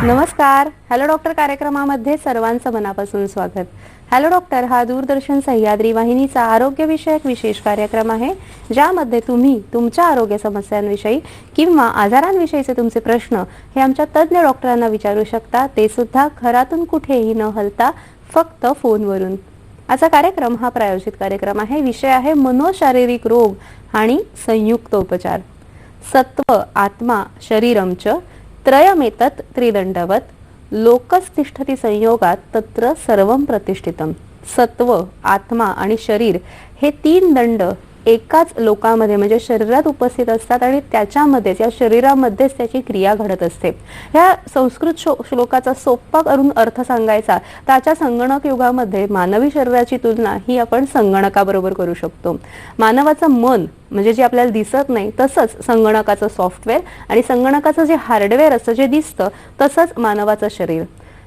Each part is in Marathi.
नमस्कार. हॅलो डॉक्टर कार्यक्रमामध्ये सर्वांचं मनापासून स्वागत. हॅलो डॉक्टर हा दूरदर्शन सह्याद्री वाहिनीचा आरोग्यविषयक विशेष कार्यक्रम आहे, ज्यामध्ये तुम्ही तुमच्या आरोग्य समस्यांविषयी किंवा आजारांविषयीचे तुमचे प्रश्न हे आमच्या तज्ज्ञ डॉक्टरांना विचारू शकता, ते सुद्धा घरातून कुठेही न हलता फक्त फोनवरून. आजचा कार्यक्रम हा प्रायोजित कार्यक्रम आहे. विषय आहे मनोशारीरिक रोग आणि संयुक्त उपचार. सत्व आत्मा शरीरम च त्रयमेतत् त्रिदंडवत लोकस्तिष्ठति संयोगात तत्र सर्वं प्रतिष्ठितम. सत्व आत्मा आणि शरीर हे तीन दंड एकाच लोकामध्ये म्हणजे शरीरात उपस्थित असतात आणि त्याच्यामध्येच या शरीरामध्येच त्याची क्रिया घडत असते. या संस्कृत श्लोकाचा सोपा करून अर्थ सांगायचा त्याच्या संगणक युगामध्ये मानवी शरीराची तुलना ही आपण संगणकाबरोबर करू शकतो. मानवाचं मन म्हणजे जे आपल्याला दिसत नाही तसंच संगणकाचं सॉफ्टवेअर आणि संगणकाचं जे हार्डवेअर असतं जे दिसतं तसंच मानवाचं शरीर.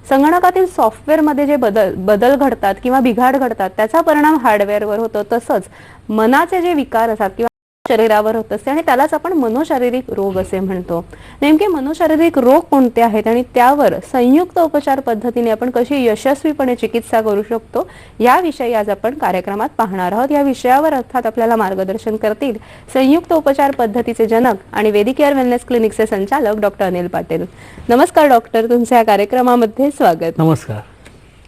संगणकातील सॉफ्टवेअरमध्ये जे बदल घडतात किंवा बिघाड घडतात त्याचा परिणाम हार्डवेअरवर होतो, तसंच मनाचे जे विकार असतात किंवा शरीरावर होत असते आणि त्यालाच आपण मनोशारीरिक रोग असे म्हणतो. नेमके मनोशारीरिक रोग कोणते आहेत आणि त्यावर संयुक्त उपचार पद्धतीने आपण कशी यशस्वीपणे चिकित्सा करू शकतो याविषयी आज आपण कार्यक्रमात पाहणार आहोत. या विषयावर अर्थात आपल्याला मार्गदर्शन करतील संयुक्त उपचार पद्धतीचे जनक आणि वेदिक केअर वेलनेस क्लिनिकचे संचालक डॉक्टर अनिल पाटील. नमस्कार डॉक्टर, तुमच्या या कार्यक्रमामध्ये स्वागत. नमस्कार.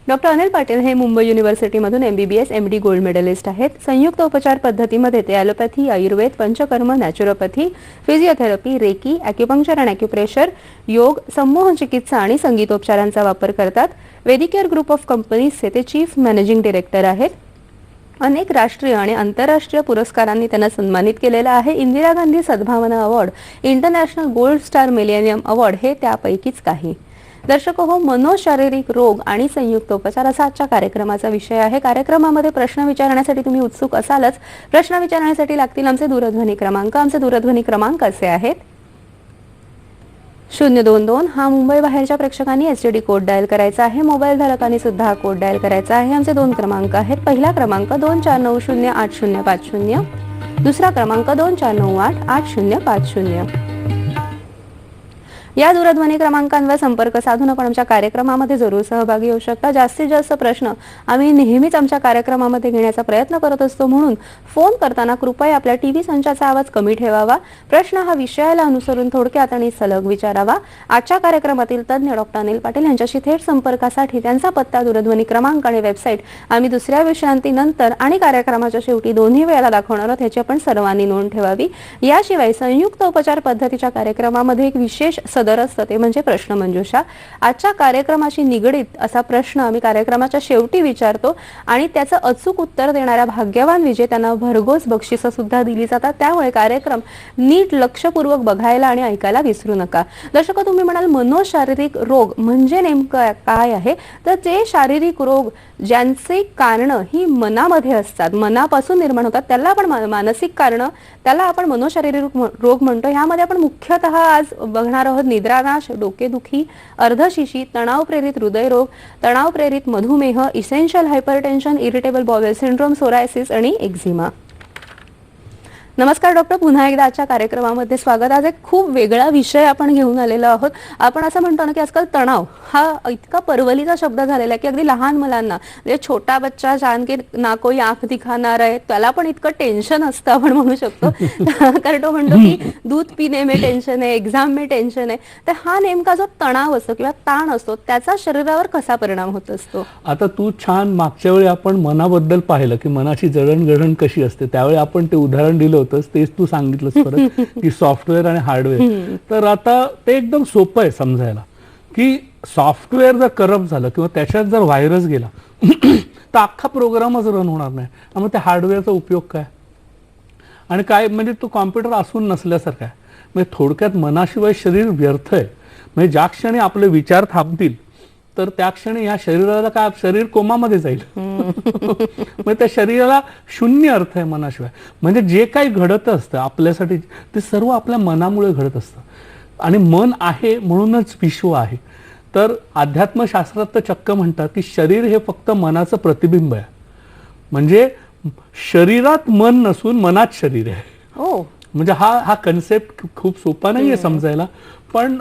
डॉक्टर अनिल पाटील हे मुंबई युनिव्हर्सिटीमधून MBBS MD गोल्ड मेडलिस्ट आहेत. संयुक्त उपचार पद्धतीमध्ये ते allopathy, Ayurveda, Panchakarma, naturopathy, physiotherapy, reiki, acupuncture आणि ॲक्युप्रेशर, योग, समूह चिकित्सा आणि संगीतोपचारांचा वापर करतात. वेदिक केअर ग्रुप ऑफ कंपनीजचे ते चीफ मॅनेजिंग डायरेक्टर आहेत. अनेक राष्ट्रीय आणि आंतरराष्ट्रीय पुरस्कारांनी त्यांना सन्मानित केलेलं आहे. इंदिरा गांधी सद्भावना award, international gold star millennium award हे त्यापैकीच काही. दर्शक हो, मनोशारीरिक रोग आणि संयुक्त उपचार असा आजच्या कार्यक्रमाचा विषय आहे. कार्यक्रमामध्ये प्रश्न विचारण्यासाठी तुम्ही उत्सुक असालच. प्रश्न विचारण्यासाठी लागतील आमचे दूरध्वनी क्रमांक. आमचे दूरध्वनी क्रमांक असे आहेत: 022 हा मुंबई बाहेरच्या प्रेक्षकांनी STD कोड डायल करायचा आहे. मोबाईल धारकांनी सुद्धा हा कोड डायल करायचा आहे. आमचे दोन क्रमांक आहेत. पहिला क्रमांक 24908050, दुसरा क्रमांक 24988050. या दूरध्वनी क्रमांकांवर संपर्क साधून आपण आमच्या कार्यक्रमामध्ये जरूर सहभागी होऊ शकता. जास्तीत जास्त प्रश्न आम्ही नेहमीच आमच्या कार्यक्रमामध्ये घेण्याचा प्रयत्न करत असतो, म्हणून फोन करताना कृपया आपल्या टीव्ही संचाचा आवाज कमी ठेवावा. प्रश्न हा विषयाला अनुसरून थोडक्यात आणि सलग विचारावा. आजच्या कार्यक्रमातील तज्ज्ञ डॉक्टर अनिल पाटील यांच्याशी थेट संपर्कासाठी त्यांचा पत्ता, दूरध्वनी क्रमांक आणि वेबसाईट आम्ही दुसऱ्या विश्रांतीनंतर आणि कार्यक्रमाच्या शेवटी दोन्ही वेळेला दाखवणार आहोत, याची आपण सर्वांनी नोंद ठेवावी. याशिवाय संयुक्त उपचार पद्धतीच्या कार्यक्रमामध्ये एक विशेष असतं, ते म्हणजे प्रश्न मंजुषा. आजच्या कार्यक्रमाशी निगडीत असा प्रश्न आम्ही कार्यक्रमाच्या शेवटी विचारतो आणि त्याचं अचूक उत्तर देणाऱ्या भाग्यवान विजेत्यांना भरघोस बक्षिसं सुद्धा दिली जातात. त्यामुळे कार्यक्रम नीट लक्षपूर्वक बघायला आणि ऐकायला विसरू नका. दर्शक, तुम्ही म्हणाल मनोशारीरिक रोग म्हणजे नेमकं काय आहे, तर ते शारीरिक रोग ज्यांचे कारण ही मनामध्ये असतात, मनापासून निर्माण होतात, त्याला आपण मानसिक कारण, त्याला आपण मनोशारीरिक रोग म्हणतो. यामध्ये आपण मुख्यतः आज बघणार आहोत निद्रानाश, डोकेदुखी, अर्धशिशी, तणाव प्रेरित हृदयरोग, तणाव प्रेरित मधुमेह, essential hypertension, irritable bowel syndrome, psoriasis आणि एक्झिमा. नमस्कार डॉक्टर, पुन्हा एकदा आजच्या कार्यक्रमामध्ये स्वागत. आज एक खूप वेगळा विषय आपण घेऊन आलेलो आहोत. आपण असं म्हणतो ना की आजकाल तणाव हा इतका परवलीचा शब्द झालेला आहे की अगदी लहान मुलांना, म्हणजे छोटा बच्चा जान के ना कोई आंख दिखाणार आहे, त्याला पण इतकं टेन्शन असतं आपण म्हणू शकतो. कारण तो म्हणतो की दूध पिणे में टेन्शन आहे, एक्झाम में टेन्शन आहे. तर हा नेमका जो तणाव असतो किंवा ताण असतो त्याचा शरीरावर कसा परिणाम होत असतो? आता तू छान मागच्या वेळी आपण मनाबद्दल पाहिलं की मनाची जडणघडण कशी असते, त्यावेळी आपण ते उदाहरण दिलं होतंस, तेच तू सांगितलंस परत की सॉफ्टवेअर आणि हार्डवेअर. तर आता ते एकदम सोपं आहे समजायला की सॉफ्टवेअर जर करप्ट झालं किंवा त्याच्यात जर व्हायरस गेला तर अख्खा प्रोग्रामच रन होणार नाही. मग त्या हार्डवेअरचा उपयोग काय आणि काय, म्हणजे तो कॉम्प्युटर असून नसल्यासारखा आहे. म्हणजे थोडक्यात मनाशिवाय शरीर व्यर्थ आहे. म्हणजे ज्या क्षणी आपले विचार थांबतील तर त्या क्षणी या शरीराला काय, शरीर कोमामध्ये जाईल. म्हणजे त्या शरीराला शून्य अर्थ आहे मनाशिवाय. म्हणजे जे काही घडत असतं आपल्यासाठी ते सर्व आपल्या मनामुळे घडत असतं आणि मन आहे म्हणूनच विश्व आहे. तर अध्यात्मशास्त्रात तर चक्क म्हणतात की शरीर हे फक्त मनाचं प्रतिबिंब आहे. म्हणजे शरीरात मन नसून मनात शरीर आहे. म्हणजे हा कन्सेप्ट खूप सोपा नाहीये समजायला, पण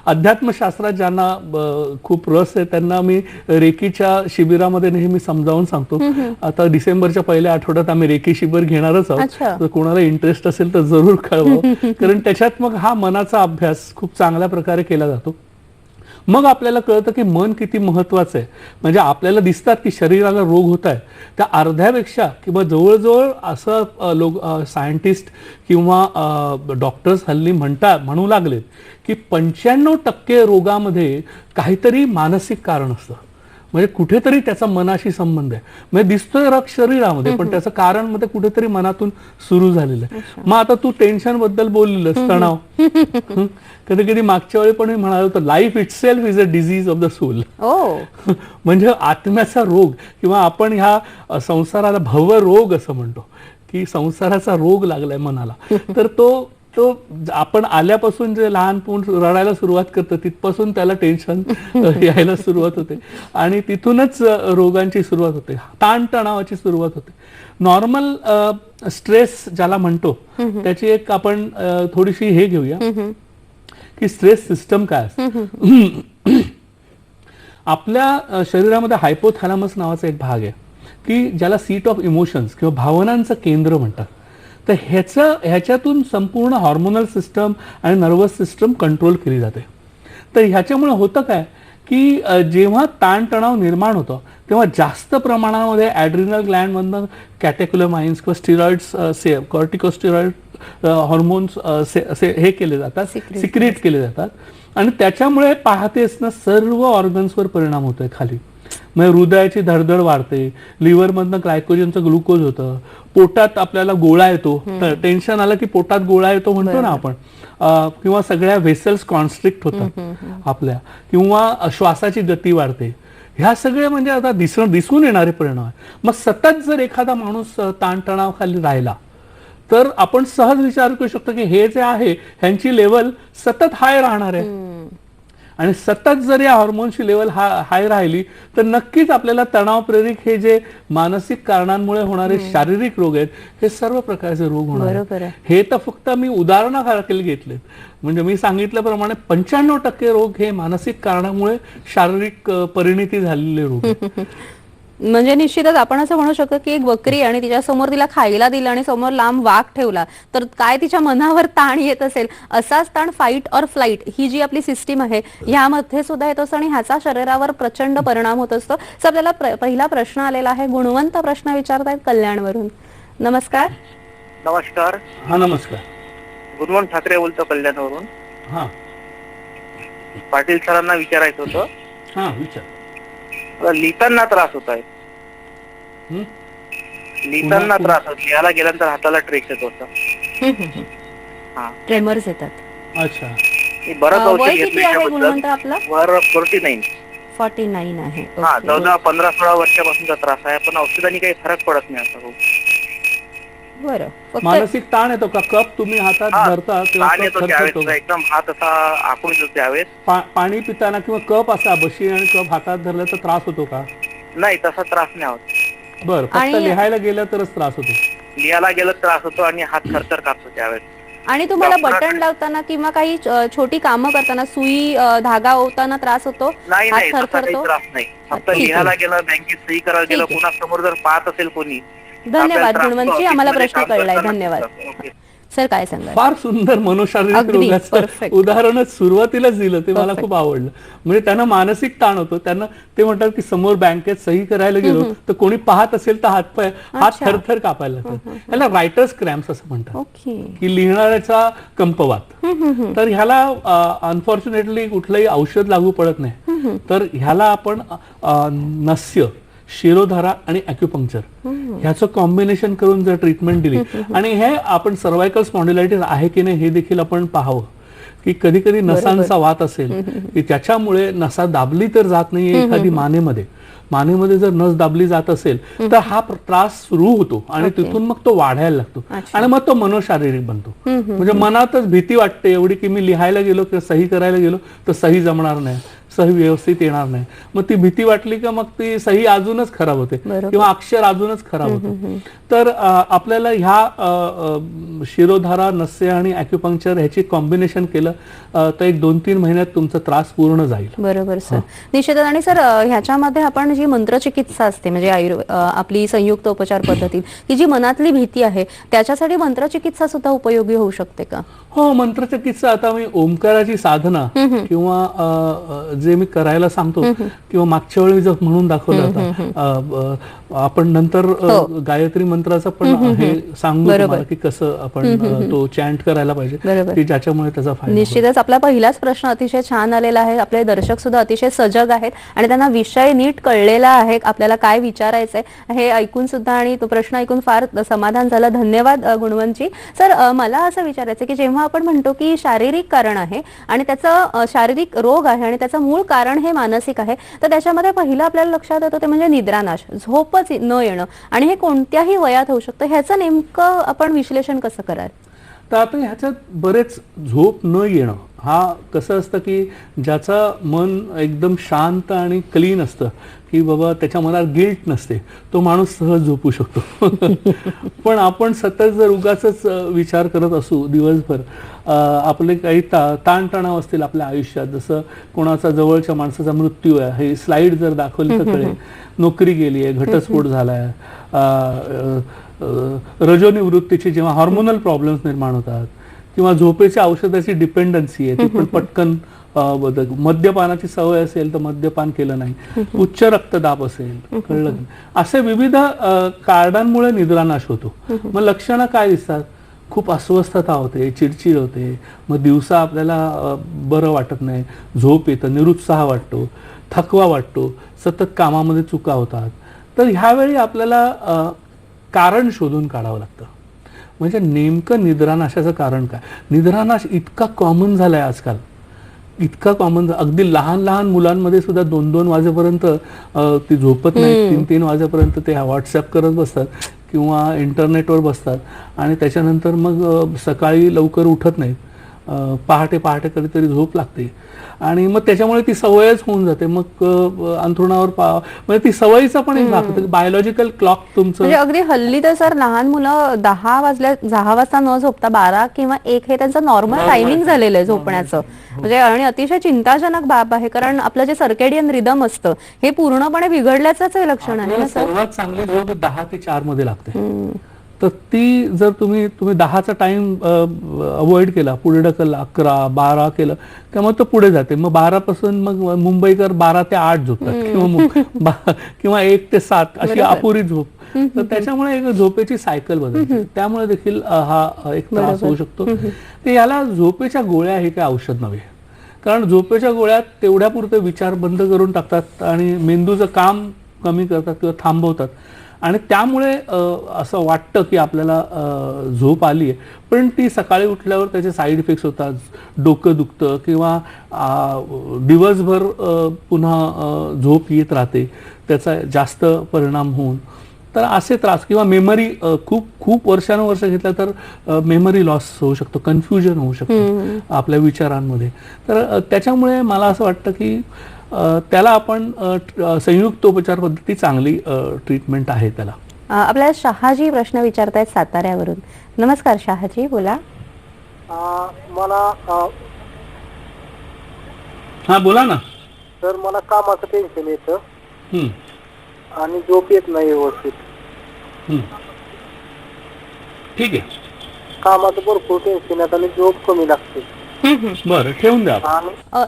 अध्यात्मशास्त्रात ज्यांना खूप रस आहे त्यांना मी रेकीच्या शिबिरामध्ये नेहमी समजावून सांगतो. आता डिसेंबरच्या पहिल्या आठवड्यात आम्ही रेकी शिबिर घेणारच आहोत. अच्छा. तर कोणाला इंटरेस्ट असेल तर जरूर कळवावं, कारण त्याच्यात मग हा मनाचा अभ्यास खूप चांगल्या प्रकारे केला जातो. मग आपल्याला कळतं की मन किती महत्वाचं आहे. म्हणजे आपल्याला दिसतात की शरीराला रोग होत आहे, त्या अर्ध्यापेक्षा किंवा जवळजवळ असं लोक सायंटिस्ट किंवा डॉक्टर्स हल्ली म्हणू लागलेत की 95% रोगामध्ये काहीतरी मानसिक कारण असतं. म्हणजे कुठेतरी त्याचा मनाशी संबंध आहे. म्हणजे दिसतोय रग शरीरामध्ये, पण त्याचं कारण मध्ये कुठेतरी मनातून सुरू झालेलं आहे. मग आता तू टेन्शन बद्दल बोललीस, तणाव. कधी कधी मागच्या वेळी पण मी म्हणालो होतो, life itself is a disease of the soul. म्हणजे आत्म्याचा रोग, किंवा आपण ह्या संसाराला भवरोग असं म्हणतो की संसाराचा रोग लागलाय मनाला. तर तो आपण आल्यापासून जे लहानपण रडायला सुरुवात करतं तिथपासून त्याला टेन्शन यायला सुरुवात होते, आणि तिथूनच रोगांची सुरुवात होते, ताणतणावाची सुरुवात होते. नॉर्मल स्ट्रेस ज्याला म्हणतो त्याची एक आपण थोडीशी हे घेऊया की स्ट्रेस सिस्टम काय असते. आपल्या शरीरामध्ये हायपोथॅलॅमस नावाचा एक भाग आहे की ज्याला सीट ऑफ इमोशन्स किंवा भावनांचं केंद्र म्हणतात. तर ह्याच्यातून संपूर्ण हॉर्मोनल सिस्टम आणि नर्वस सिस्टम कंट्रोल केली जाते. तर ह्याच्यामुळे होतं काय की जेव्हा ताणतणाव निर्माण होतो तेव्हा जास्त प्रमाणामध्ये ॲड्रिनल ग्लँडमधनं कॅटेक्युलोमाइन्स किंवा स्टिरॉइड्स, कॉर्टिकोस्टिरॉइड हॉर्मोन्स हे केले जातात, सिक्रेट केले जातात, आणि त्याच्यामुळे पाहतेच ना सर्व ऑर्गन्सवर परिणाम होतोय खाली. म्हणजे हृदयाची धडधड वाढते, लिव्हरमधनं ग्लायकोजनचं ग्लुकोज होतं, पोटात आपल्याला गोळा येतो, टेन्शन आलं की पोटात गोळा येतो म्हणतो ना आपण, किंवा सगळ्या व्हेसल्स कॉन्स्ट्रिक्ट होतात आपल्या, किंवा श्वासाची गती वाढते. ह्या सगळे म्हणजे आता दिसून येणारे परिणाम आहे. मग सतत जर एखादा माणूस ताणतणावाखाली राहिला तर आपण सहज विचार करू शकतो की हे जे आहे ह्यांची लेवल सतत हाय राहणार आहे, आणि सतत जर या हॉर्मोनची लेवल हाय राहिली तर नक्कीच आपल्याला तणाव प्रेरित हे जे मानसिक कारणांमुळे होणारे शारीरिक रोग आहेत हे सर्व प्रकारचे रोग होणार आहेत. हे तर फक्त मी उदाहरणाखाली घेतलेत. म्हणजे मी सांगितल्याप्रमाणे 95% रोग हे मानसिक कारणामुळे शारीरिक परिणिती झालेले रोग आहेत. म्हणजे निश्चितच आपण असं म्हणू शकतो की एक बकरी आणि तिच्या समोर तिला खायला दिलं आणि समोर लांब वाघ ठेवला तर काय तिच्या मनावर ताण येत असेल, असाच ताण फाईट और फ्लाईट ही जी आपली सिस्टीम आहे यामध्ये सुद्धा येत असतो, आणि ह्याचा शरीरावर प्रचंड परिणाम होत असतो. सर, आपल्याला पहिला प्रश्न आलेला आहे, गुणवंत प्रश्न विचारतायत कल्याणवरून. नमस्कार. नमस्कार. हा, नमस्कार. गुणवंत ठाकरे बोलतो कल्याणवरून. हा, पाटील सरांना विचारायचं होतं. हा, विचार. लिहिताना त्रास होत आहे, लिहिताना त्रास होत, लिहायला गेल्यानंतर हाताला ट्रेक्स येत होतं. ट्रेमर्स येतात. अच्छा. बरंच औषध वय किती आहे गुणवंत आपलं? वर 49. 49 आहे. हा, 14-15-16 वर्षापासूनचा त्रास आहे, पण औषधांनी काही फरक पडत नाही असं. बरं. मानसिक ताण येतो का? कप तुम्ही हातात धरता तेव्हा एकदम हात असा आखून येतो त्यावेळेस. पाणी पिताना किंवा कप असा बशी आणि कप हातात धरला तर त्रास होतो का? नाही, तसा त्रास नाही होत. बरं, फक्त लिहायला गेलं तरच त्रास होतो. लिहायला गेलं त्रास होतो आणि हात थरथर कापतो त्यावेळेस. आणि तुम्हाला बटन लावताना किंवा काही छोटी कामं करताना सुई धागा ओवताना त्रास होतो? नाही, थरथरतो? त्रास नाही. फक्त लिहायला गेलं, बँकेत सही करायला गेलं, पुन्हा समोर जर पाहत असेल कोणी. धन्यवाद गुणवंतजी, आम्हाला प्रश्न कळलाय. धन्यवाद. सर, काय सांगा? फार सुंदर मनोशारीरिक रोगाचं उदाहरणच सुरुवातीलाच दिलं, ते मला खूप आवडलं. म्हणजे त्यांना मानसिक ताण होतो, त्यांना ते म्हणतात की समोर बँकेत सही करायला गेलो तर कोणी पाहत असेल तर हात थरथर कापायला लागतात. ह्याला रायटर्स क्रॅम्प्स असं म्हणतात, की लिहिणाऱ्याचा कंपवात. तर ह्याला अनफॉर्च्युनेटली कुठलंही औषध लागू पडत नाही. तर ह्याला आपण नस्य, शिरोधारा आणि ॲक्युपंक्चर ह्याचं कॉम्बिनेशन करून जर ट्रीटमेंट दिली, आणि हे आपण सर्वायकल स्पॉन्डिलायटिस आहे की नाही हे देखील आपण पाहावं. की कधी कधी नसांचा वात असेल की त्याच्यामुळे नसा दाबली तर जात नाहीये एखादी मानेमध्ये जर नस दाबली जात असेल तर हा त्रास सुरू होतो, आणि तिथून मग तो वाढायला लागतो, आणि मग तो मनोशारीरिक बनतो. म्हणजे मनातच भीती वाटते एवढी की मी लिहायला गेलो किंवा सही करायला गेलो तर सही जमणार नाही, सही व्यवस्थित येणार नाही. मग ती भीती वाटली का मग ती सही अजूनच खराब होते बरोबर. किंवा अक्षर अजूनच खराब होतं. तर आपल्याला ह्या शिरोधारा, नस्य आणि ॲक्युपंक्चर ह्याची कॉम्बिनेशन केलं तर एक 2-3 महिन्यात तुमचा त्रास पूर्ण जाईल. बरोबर सर, निश्चितच. आणि सर ह्याच्यामध्ये आपण जी मंत्रचिकित्सा असते म्हणजे आपली संयुक्त उपचार पद्धतीत की जी मनातली भीती आहे त्याच्यासाठी मंत्रचिकित्सा सुद्धा उपयोगी होऊ शकते का? हो, मंत्रचिकित्सा आता मी ओंकाराची साधना किंवा जे मी करायला सांगतो किंवा मागच्या वेळी जर म्हणून दाखवलं होतं आपण नंतर गायत्री मंत्राचं पण हे सांगू तुम्हाला की कसं आपण तो चॅन्ट करायला पाहिजे की ज्याच्यामुळे त्याचा फायदा. निश्चितच आपला पहिलाच प्रश्न अतिशय छान आलेला आहे. आपले दर्शक सुद्धा अतिशय सजग आहेत आणि त्यांना विषय नीट कळलेला आहे, आपल्याला काय विचारायचंय हे ऐकून सुद्धा, आणि तो प्रश्न ऐकून फार समाधान झालं. धन्यवाद गुणवंतजी. सर, मला असं विचारायचं की जेव्हा आपण म्हणतो की शारीरिक कारण आहे आणि त्याचं शारीरिक रोग आहे आणि त्याचं मूळ कारण हे मानसिक आहे, तर त्याच्यामध्ये पहिलं आपल्याला लक्षात येतं ते म्हणजे निद्रानाश, झोपच न येणं, आणि हे कोणत्याही वयात होऊ शकतं. ह्याचं नेमकं आपण विश्लेषण कसं कराल? तर आता ह्याच्यात बरेच झोप न येणं हा कसं असतं की ज्याचं मन एकदम शांत आणि क्लीन असतं की बाबा त्याच्या मनात गिल्ट नसते, तो माणूस सहज झोपू शकतो. पण आपण सतत जर उगाचच विचार करत असू दिवसभर, आपले काही ताणतणाव असतील आपल्या आयुष्यात, जसं कोणाचा जवळच्या माणसाचा मृत्यू आहे, हे स्लाइड जर दाखवली तर कळेल, नोकरी गेली आहे, घटस्फोट झालाय, रजोनिवृत्तीची जेव्हा हार्मोनल प्रॉब्लेम्स निर्माण होतात, किंवा झोपेच्या औषधाची डिपेंडन्सी आहे ती पण पटकन मद्यपानाची सवय असेल तर मद्यपान केलं नाही, उच्च रक्तदाब असेल, कळलं, असे विविध कारणांमुळे निद्रानाश होतो. मग लक्षणं काय दिसतात? खूप अस्वस्थता होते, चिडचिड होते, मग दिवसा आपल्याला बरं वाटत नाही, झोप येतं, निरुत्साह वाटतो, थकवा वाटतो, सतत कामामध्ये चुका होतात. तर ह्यावेळी आपल्याला कारण शोधून काढावं लागतं. म्हणजे नेमकं निद्रानाशाचं कारण काय? निद्रानाश इतका कॉमन झालाय आजकाल, इतका कॉमन, अगदी लहान लहान मुलांमध्ये सुद्धा 2-2 वाजेपर्यंत ती झोपत नाही, 3-3 वाजेपर्यंत ते व्हॉट्सअप करत बसतात किंवा इंटरनेटवर बसतात आणि त्याच्यानंतर मग सकाळी लवकर उठत नाहीत, पहाटे कधीतरी झोप लागते आणि मग त्याच्यामुळे ती सवयच होऊन जाते. मग अंथरुणावर म्हणजे ती सवयीचा पण एक भाग होतो, बायोलॉजिकल क्लॉक तुमचं. म्हणजे अगदी हल्ली तर सर लहान मुलं 10 वाजता न झोपता 12 किंवा 1 हे त्यांचं नॉर्मल टायमिंग झालेलं आहे झोपण्याचं. म्हणजे आणि अतिशय चिंताजनक बाब आहे, कारण आपलं जे सर्केडियन रिदम असतं हे पूर्णपणे बिघडल्याचंच हे लक्षण आहे ना सर. सर्वात चांगली झोप 10 ते 4 मध्ये लागते. तर ती जर तुम्ही 10चा टाइम अवॉइड केला, पुढे ढकलला, 11, 12 केलं त्यामुळे तो पुढे जाते. मग 12 पासून मग मुंबईकर 12 ते 8 झोपतात किंवा 1 ते 7 अशी अपुरी झोप. तर त्याच्यामुळे एक झोपेची सायकल बदलते, त्यामुळे देखील हा एक त्रास होऊ शकतो. तर याला झोपेच्या गोळ्या हे काही औषध नव्हे, कारण झोपेच्या गोळ्या तेवढ्यापुरते विचार बंद करून टाकतात आणि मेंदूचं काम कमी करतात किंवा थांबवतात आणि त्यामुळे असं वाटतं की आपल्याला झोप आली आहे, पण ती सकाळी उठल्यावर त्याचे साईड इफेक्ट्स होतात, डोकं दुखतं किंवा दिवसभर पुन्हा झोप येत राहते, त्याचा जास्त परिणाम होऊन तर असे त्रास किंवा मेमरी खूप वर्षानुवर्ष घेतला तर मेमरी लॉस होऊ शकतो, कन्फ्युजन होऊ शकतं आपल्या विचारांमध्ये. तर त्याच्यामुळे मला असं वाटतं की त्याला आपण संयुक्त उपचार पद्धती चांगली ट्रीटमेंट आहे त्याला. आपल्याला शहाजी प्रश्न विचारतायत साताऱ्यावरून. नमस्कार शहाजी, बोला. मला हा बोला ना. तर मला कामाचं टेन्शन येतं आणि झोप येत नाही व्यवस्थित. ठीक आहे. कामाचं भरपूर टेन्शन येतं आणि झोप कमी लागते. बरं, ठेवून द्या.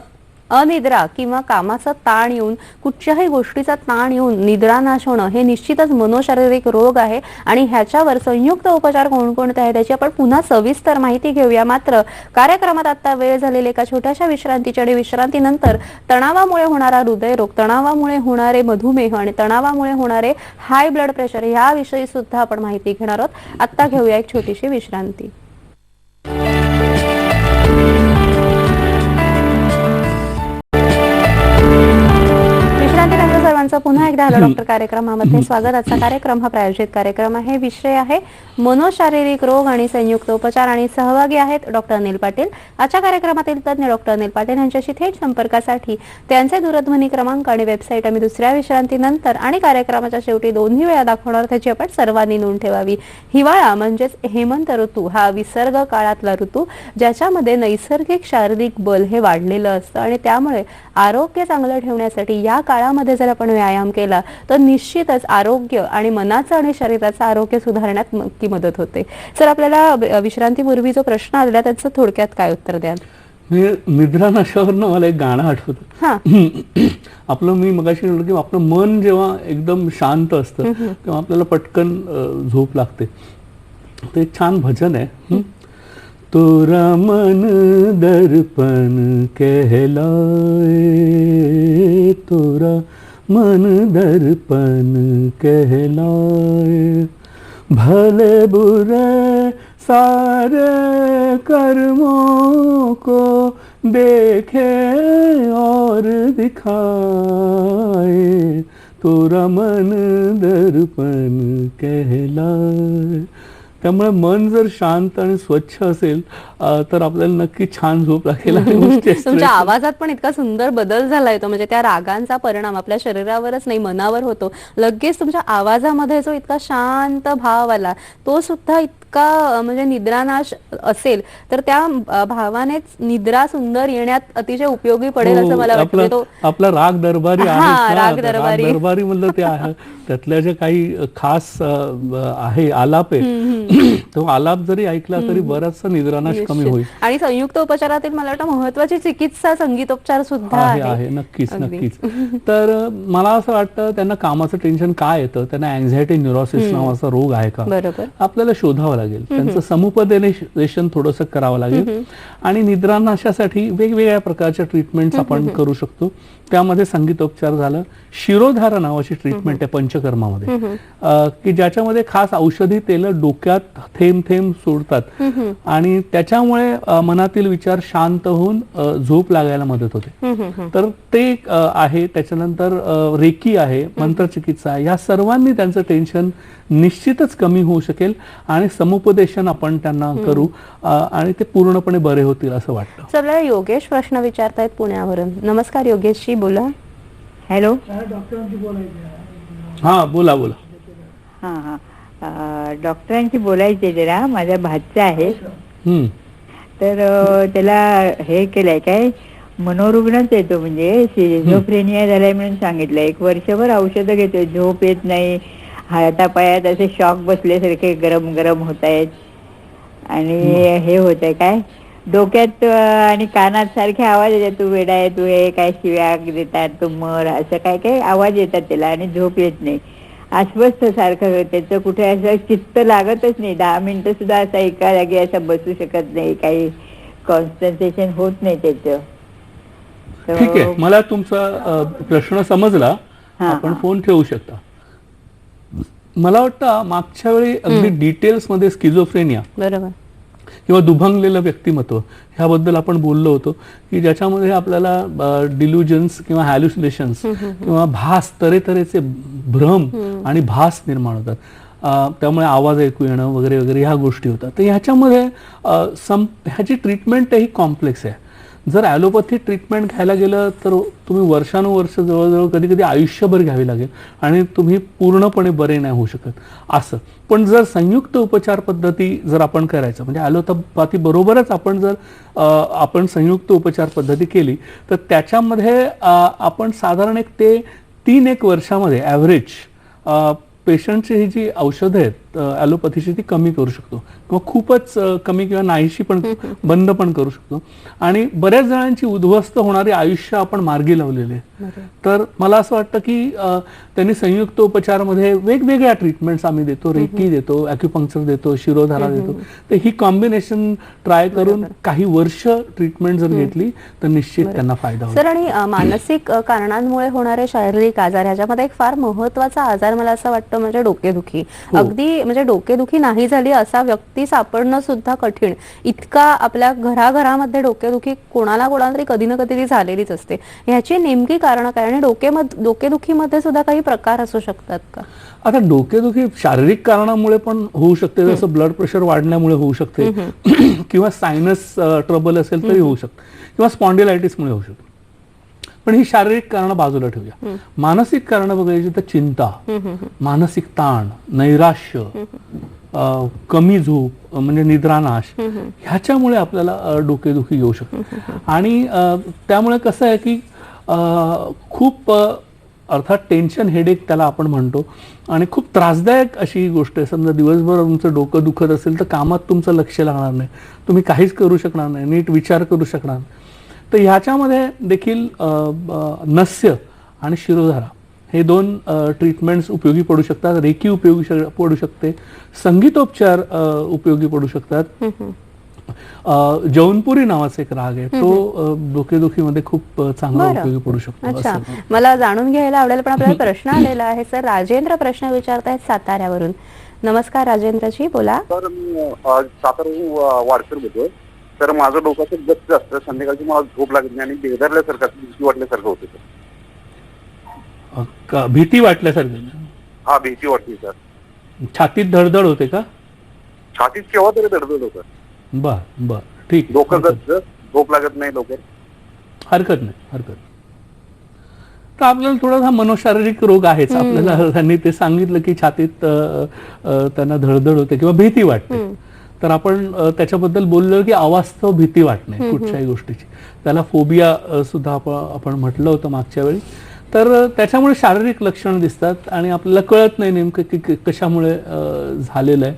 अनिद्रा किंवा कामाचा ताण येऊन, कुठच्याही गोष्टीचा ताण येऊन निद्रानाश होणं हे निश्चितच मनोशारीरिक रोग आहे आणि ह्याच्यावर संयुक्त उपचार कोणकोणते आहे त्याची आपण पुन्हा सविस्तर माहिती घेऊया. मात्र कार्यक्रमात आता वेळ झालेली एका छोट्याशा विश्रांतीची, आणि विश्रांतीनंतर तणावामुळे होणारा हृदयरोग, तणावामुळे होणारे मधुमेह आणि तणावामुळे होणारे हाय ब्लड प्रेशर याविषयी सुद्धा आपण माहिती घेणार आहोत. आता घेऊया एक छोटीशी विश्रांती. सर्वांचं पुन्हा एकदा हॅलो डॉक्टर कार्यक्रमामध्ये स्वागत. आजचा कार्यक्रम हा प्रायोजित कार्यक्रम आहे. विषय आहे मनोशारीरिक रोग आणि संयुक्त उपचार आणि सहभागी आहेत डॉक्टर अनिल पाटील. आजच्या कार्यक्रमातील तज्ञ डॉक्टर अनिल पाटील यांच्याशी थेट संपर्कासाठी त्यांचे दूरध्वनी क्रमांक आणि वेबसाईट आम्ही दुसऱ्या विश्रांतीनंतर आणि कार्यक्रमाच्या शेवटी दोन्ही वेळा दाखवणार, त्याची आपण सर्वांनी नोंद ठेवावी. हिवाळा म्हणजेच हेमंत ऋतू हा विसर्ग काळातला ऋतू, ज्याच्यामध्ये नैसर्गिक शारीरिक बल हे वाढलेलं असतं आणि त्यामुळे आरोग्य चांगलं ठेवण्यासाठी या काळामध्ये जर आपण व्यायाम केला तर निश्चितच आरोग्य आणि मनाचं आणि शरीराचं आरोग्य सुधारण्यात नक्की मदत होते. सर, आपल्याला विश्रांतीपूर्वी जो प्रश्न आलेला त्याचं थोडक्यात काय उत्तर द्याल? निद्रानाशावरनं मला एक गाणं आठवतं. आपलं मी मगाशी म्हटलं की आपलं मन जेव्हा एकदम शांत असतं तेव्हा आपल्याला पटकन झोप लागते. ते एक छान भजन आहे. तोरा मन दर्पण कहलाए, तोरा मन दर्पण कहलाए, भले बुरे सारे कर्मों को देखे और दिखाए, तोरा मन दर्पण कहलाए. त्यामुळे मन जर शांत आणि स्वच्छ असेल तर आपल्याला नक्की छान झोप लागेल. तुमच्या आवाजात पण इतका सुंदर बदल झालाय तो, म्हणजे त्या रागांचा परिणाम आपल्या शरीरावरच नाही मनावर होतो. लगेच तुमच्या आवाजामध्ये जो इतका शांत भाव आला तो सुद्धा इतका म्हणजे निद्रानाश असेल तर त्या भावानेच निद्रा सुंदर येण्यात अतिशय उपयोगी पडेल असं मला वाटतं. आपला राग दरबारी आहे, राग दरबारी म्हणलं ते आहे. त्यातल्या जे काही खास आहे आलाप आहे तो आलाप जरी ऐकला तरी बराचसा निद्रानाश कमी होईल. आणि संयुक्त उपचारातील मला वाटतं महत्वाची चिकित्सा संगीतोपचार सुद्धा आहे. नक्कीच नक्कीच. तर मला असं वाटतं त्यांना कामाचं टेन्शन काय येतं, त्यांना अँझायटी न्यूरोसिस नावाचा रोग आहे का, बरोबर आपल्याला शोधावं लागेल. त्यांचं समुपदेशन थोडंसं करावं लागेल. आणि निद्रानाशासाठी वेगवेगळ्या प्रकारच्या ट्रीटमेंट्स आपण करू शकतो. त्यामध्ये संगीतोपचार झालं, शिरोधारा नावाची ट्रीटमेंट आहे पंचकर्मामध्ये की ज्याच्यामध्ये खास औषधी तेल डोक्यात थेंब थेंब सोडतात आणि त्याच्यामुळे मनातील विचार शांत होऊन झोप लागायला मदत होते. तर ते आहे. त्याच्यानंतर रेकी आहे, मंत्रचिकित्सा, या सर्वांनी त्यांचं टेन्शन निश्चितच कमी होऊ शकेल आणि समुपदेशन आपण त्यांना करू आणि ते पूर्णपणे बरे होतील असं वाटतं. चला, योगेश प्रश्न विचारतायत पुण्यावरून. नमस्कार योगेशजी, बोला. हॅलो. हा, बोला बोला. डॉक्टरांशी बोलायचे जरा. माझा भाचा आहे तर त्याला हे केलंय काय मनोरुग्णच येतो, म्हणजे शिझोफ्रेनिया झालाय म्हणून सांगितलं. 1 वर्षभर औषधं घेतोय, झोप येत नाही, हातापायात असे शॉक बसल्यासारखे गरम गरम होत आहेत आणि हे होत आहे काय डोक्यात आणि कानात सारखे आवाज येतात, तू वेडा आहे, तू हे काय शिव्या देतात, तू मर, असं काय काय आवाज येतात त्याला आणि झोप येत नाही. अस्वस्थ सारखं त्याचं कुठे असं चित्त लागतच नाही. 10 मिनिटं सुद्धा असं एका जागी असं बसू शकत नाही, काही कॉन्सन्ट्रेशन होत नाही त्याचं. ठीक आहे, मला तुमचा प्रश्न समजला. आपण फोन ठेवू शकता. मला वाटतं मागच्या वेळी अगदी डिटेल्स मध्ये स्किझोफ्रेनिया बरोबर किंवा दुभंगलेलं व्यक्तिमत्व ह्याबद्दल आपण बोललो होतो की ज्याच्यामध्ये आपल्याला डिल्युजन्स किंवा हॅल्युसिनेशन्स किंवा भास, तऱ्हेतऱ्हेचे भ्रम आणि भास निर्माण होतात. त्यामुळे आवाज ऐकू येणं वगैरे वगैरे ह्या गोष्टी होतात. तर ह्याच्यामध्ये ह्याची ट्रीटमेंट ही कॉम्प्लेक्स आहे. जर ॲलोपॅथी ट्रीटमेंट घ्यायला गेलं तर तुम्ही वर्षानुवर्ष जवळजवळ कधी कधी आयुष्यभर घ्यावी लागेल आणि तुम्ही पूर्णपणे बरे नाही होऊ शकत असं. पण जर संयुक्त उपचार पद्धती जर आपण करायचं म्हणजे ॲलोपॅथी बरोबरच आपण जर आपण संयुक्त उपचार पद्धती केली तर त्याच्यामध्ये आपण साधारण 1 ते 3 वर्षामध्ये ॲव्हरेज पेशंटची ही जी औषधं आहेत ॲलोपॅथीची ती कमी करू शकतो किंवा खूपच कमी किंवा नाहीशी पण बंद पण करू शकतो. आणि बऱ्याच जणांची उद्ध्वस्त होणारी आयुष्य आपण मार्गी लावलेले. तर मला असं वाटतं की त्यांनी संयुक्त उपचारामध्ये वेगवेगळ्या ट्रीटमेंट्स आम्ही देतो, रेकी देतो, ॲक्युपंक्चर देतो, शिरोधारा देतो. तर ही कॉम्बिनेशन ट्राय करून काही वर्ष ट्रीटमेंट जर घेतली तर निश्चित त्यांना फायदा होईल. सर, आणि मानसिक कारणांमुळे होणारे शारीरिक आजार ह्याच्यामध्ये एक फार महत्वाचा आजार मला असं वाटतं म्हणजे डोकेदुखी. अगदी म्हणजे डोकेदुखी नाही झाली असा व्यक्ती सापडणं सुद्धा कठीण, इतका आपल्या घराघरामध्ये डोकेदुखी कोणाला तरी कधी ना कधी झालेलीच असते. ह्याची नेमकी कारणं काय आणि डोकेदुखीमध्ये सुद्धा काही प्रकार असू शकतात का? आता डोकेदुखी शारीरिक कारणामुळे पण होऊ शकते, जसं ब्लड प्रेशर वाढण्यामुळे होऊ शकते किंवा सायनस ट्रबल असेल तरी होऊ शकते किंवा स्पॉन्डिलायटिसमुळे होऊ शकते. पण ही शारीरिक कारणं बाजूला ठेवूया. मानसिक कारणं बघायची तर चिंता, मानसिक ताण, नैराश्य, कमी झोप म्हणजे निद्रानाश, ह्याच्यामुळे आपल्याला डोकेदुखी येऊ शकते. आणि त्यामुळे कसं आहे की खूप अर्थात टेन्शन हेडेक त्याला आपण म्हणतो आणि खूप त्रासदायक अशी ही गोष्ट आहे. समजा दिवसभर तुमचं डोकं दुखत असेल तर कामात तुमचं लक्ष लागणार नाही, तुम्ही काहीच करू शकणार नाही, नीट विचार करू शकणार नाही. तर ह्याच्यामध्ये देखील नस्य आणि शिरोधारा हे 2 ट्रीटमेंट्स उपयोगी पडू शकतात. रेकी उपयोगी पडू शकते, संगीतोपचार उपयोगी पडू शकतात. जौनपुरी नावाचा एक राग आहे, तो डोकेदुखीमध्ये खूप चांगला उपयोगी पडू शकतो. अच्छा, मला जाणून घ्यायला आवडेल, पण आपल्याला प्रश्न आलेला आहे. सर, राजेंद्र प्रश्न विचारतायत साताऱ्यावरून. नमस्कार राजेंद्रजी, बोला. तर मी सातारा वाडकर बोलतोय. तर माझं डोक्याचं गच्च असतं, संध्याकाळची मला झोप लागत नाही आणि बेदरल्यासारखं भीती वाटल्यासारखं होतं सर. भीती वाटल्यासारखं? हा, भीती वाटते सर. छातीत धडधड होते का? छातीत केव्हा तरी धडधड होतं. बर बर, ठीक. डोकं गच्च, झोप लागत नाही लवकर. हरकत नाही. तर आपल्याला थोडासा मनोशारीरिक रोग आहेच. आपल्याला त्यांनी ते सांगितलं की छातीत त्यांना धडधड होते किंवा भीती वाटते. तर आपण त्याच्याबद्दल बोललो की अवास्तव भीती वाटणे कुठच्याही गोष्टीची, त्याला फोबिया सुद्धा आपण म्हटलं होतं मागच्या वेळी. तर त्याच्यामुळे शारीरिक लक्षणं दिसतात आणि आपल्याला कळत नाही नेमकं की कशामुळे झालेलं आहे.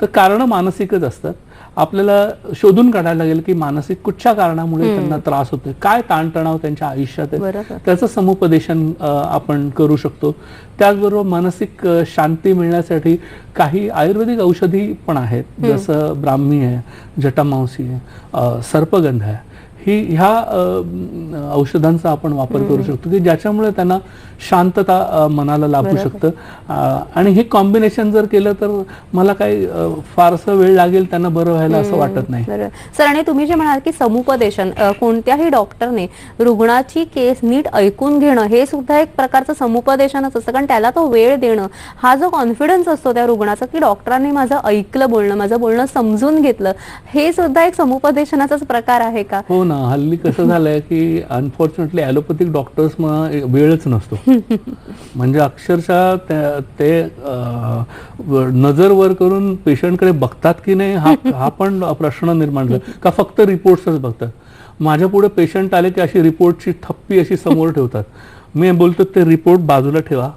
तर कारणं मानसिकच असतात. आपल्याला शोधून काढायला लागेल की मानसिक कुठच्या कारणामुळे त्यांना त्रास होतोय, काय ताणतणाव त्यांच्या आयुष्यात आहे, त्याचं समुपदेशन आपण करू शकतो. त्याचबरोबर मानसिक शांती मिळण्यासाठी काही आयुर्वेदिक औषधी पण आहेत, जसं ब्राह्मी आहे, जटामांसी आहे, सर्पगंध आहे. ह्या औषधांचा आपण वापर करू शकतो की ज्याच्यामुळे त्यांना शांतता मनाला लाभू शकतं. आणि हे कॉम्बिनेशन जर केलं तर मला काही फारसं वेळ लागेल त्यांना बरं व्हायला असं वाटत नाही. सर, आणि तुम्ही जे म्हणाल की समुपदेशन, कोणत्याही डॉक्टरने रुग्णाची केस नीट ऐकून घेणं हे सुद्धा एक प्रकारचं समुपदेशनच असतं, कारण त्याला तो वेळ देणं, हा जो कॉन्फिडन्स असतो त्या रुग्णाचा की डॉक्टरांनी माझं ऐकलं बोलणं, माझं बोलणं समजून घेतलं, हे सुद्धा एक समुपदेशनाचाच प्रकार आहे का? हो ना. हल्ली कसं झालंय की अनफॉर्च्युनेटली ॲलोपॅथिक डॉक्टर्स वेळच नसतो. म्हणजे अक्षरशः ते नजर वर करून पेशंटकडे बघतात की नाही हा पण प्रश्न निर्माण झाला का फक्त रिपोर्ट्सच बघतात. माझ्या पुढे पेशंट आले की अशी रिपोर्टची थप्पी अशी समोर ठेवतात. मी बोलतो ते रिपोर्ट बाजूला ठेवा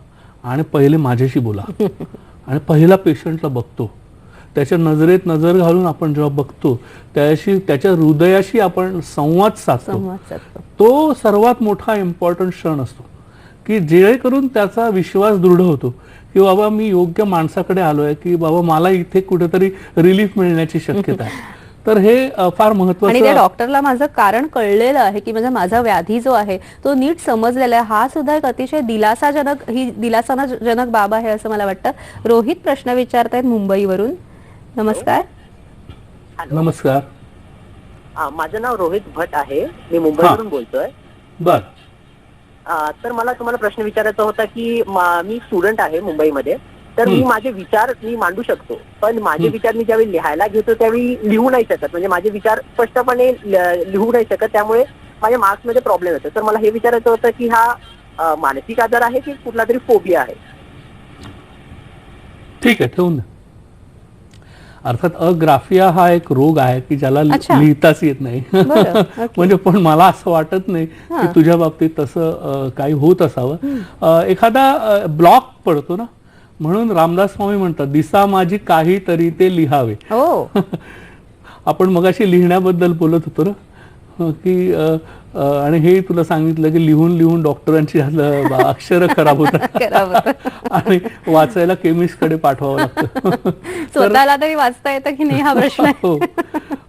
आणि पहिले माझ्याशी बोला. आणि पहिला पेशंटला बघतो, त्याच्या नजरेत नजर घालून आपण जेव्हा बघतो त्याच्या हृदयाशी आपण संवाद साधतो. तो सर्वात मोठा इम्पॉर्टंट क्षण असतो की जेणेकरून त्याचा विश्वास दृढ होतो की बाबा मी योग्य माणसाकडे आलोय, की बाबा मला इथे कुठेतरी रिलीफ मिळण्याची शक्यता आहे. तर हे फार महत्त्वाचं. आणि त्या डॉक्टरला माझं कारण कळलेलं आहे की म्हणजे माझा व्याधी जो आहे तो नीट समजलेला आहे, हा सुद्धा एक अतिशय दिलासाजनक बाब आहे असं मला वाटतं. रोहित प्रश्न विचारतायत मुंबईवरून. नमस्कार. नमस्कार. माझं नाव रोहित भट आहे, मी मुंबईवरून बोलतोय. बर. तर मला तुम्हाला प्रश्न विचारायचा होता की मी स्टुडंट आहे मुंबईमध्ये. तर मी माझे विचार मांडू शकतो, पण माझे विचार मी ज्यावेळी लिहायला घेतो त्यावेळी लिहू नाही शकत. म्हणजे माझे विचार स्पष्टपणे लिहू नाही शकत, त्यामुळे माझ्या मार्क्स मध्ये प्रॉब्लेम येतो. तर मला हे विचारायचं होतं की हा मानसिक आजार आहे की कुठला तरी फोबिया आहे? ठीक आहे, ठेवून द्या. अर्थात अग्राफिया हा एक रोग आहे की ज्याला लिहिताच येत नाही. म्हणजे पण मला असं वाटत नाही की तुझ्या बाबतीत तसं काही होत असावं. एखादा ब्लॉक पडतो ना, म्हणून रामदास स्वामी म्हणतात दिसा माझी काहीतरी ते लिहावे. आपण मगाशी लिहिण्याबद्दल बोलत होतो ना की आणि हे तुला सांगितलं की लिहून लिहून डॉक्टरांची अक्षर खराब होतात आणि वाचायला केमिस्ट कडे पाठवावं लागतं. स्वतःला तरी वाचता येतं की नाही हा प्रश्न.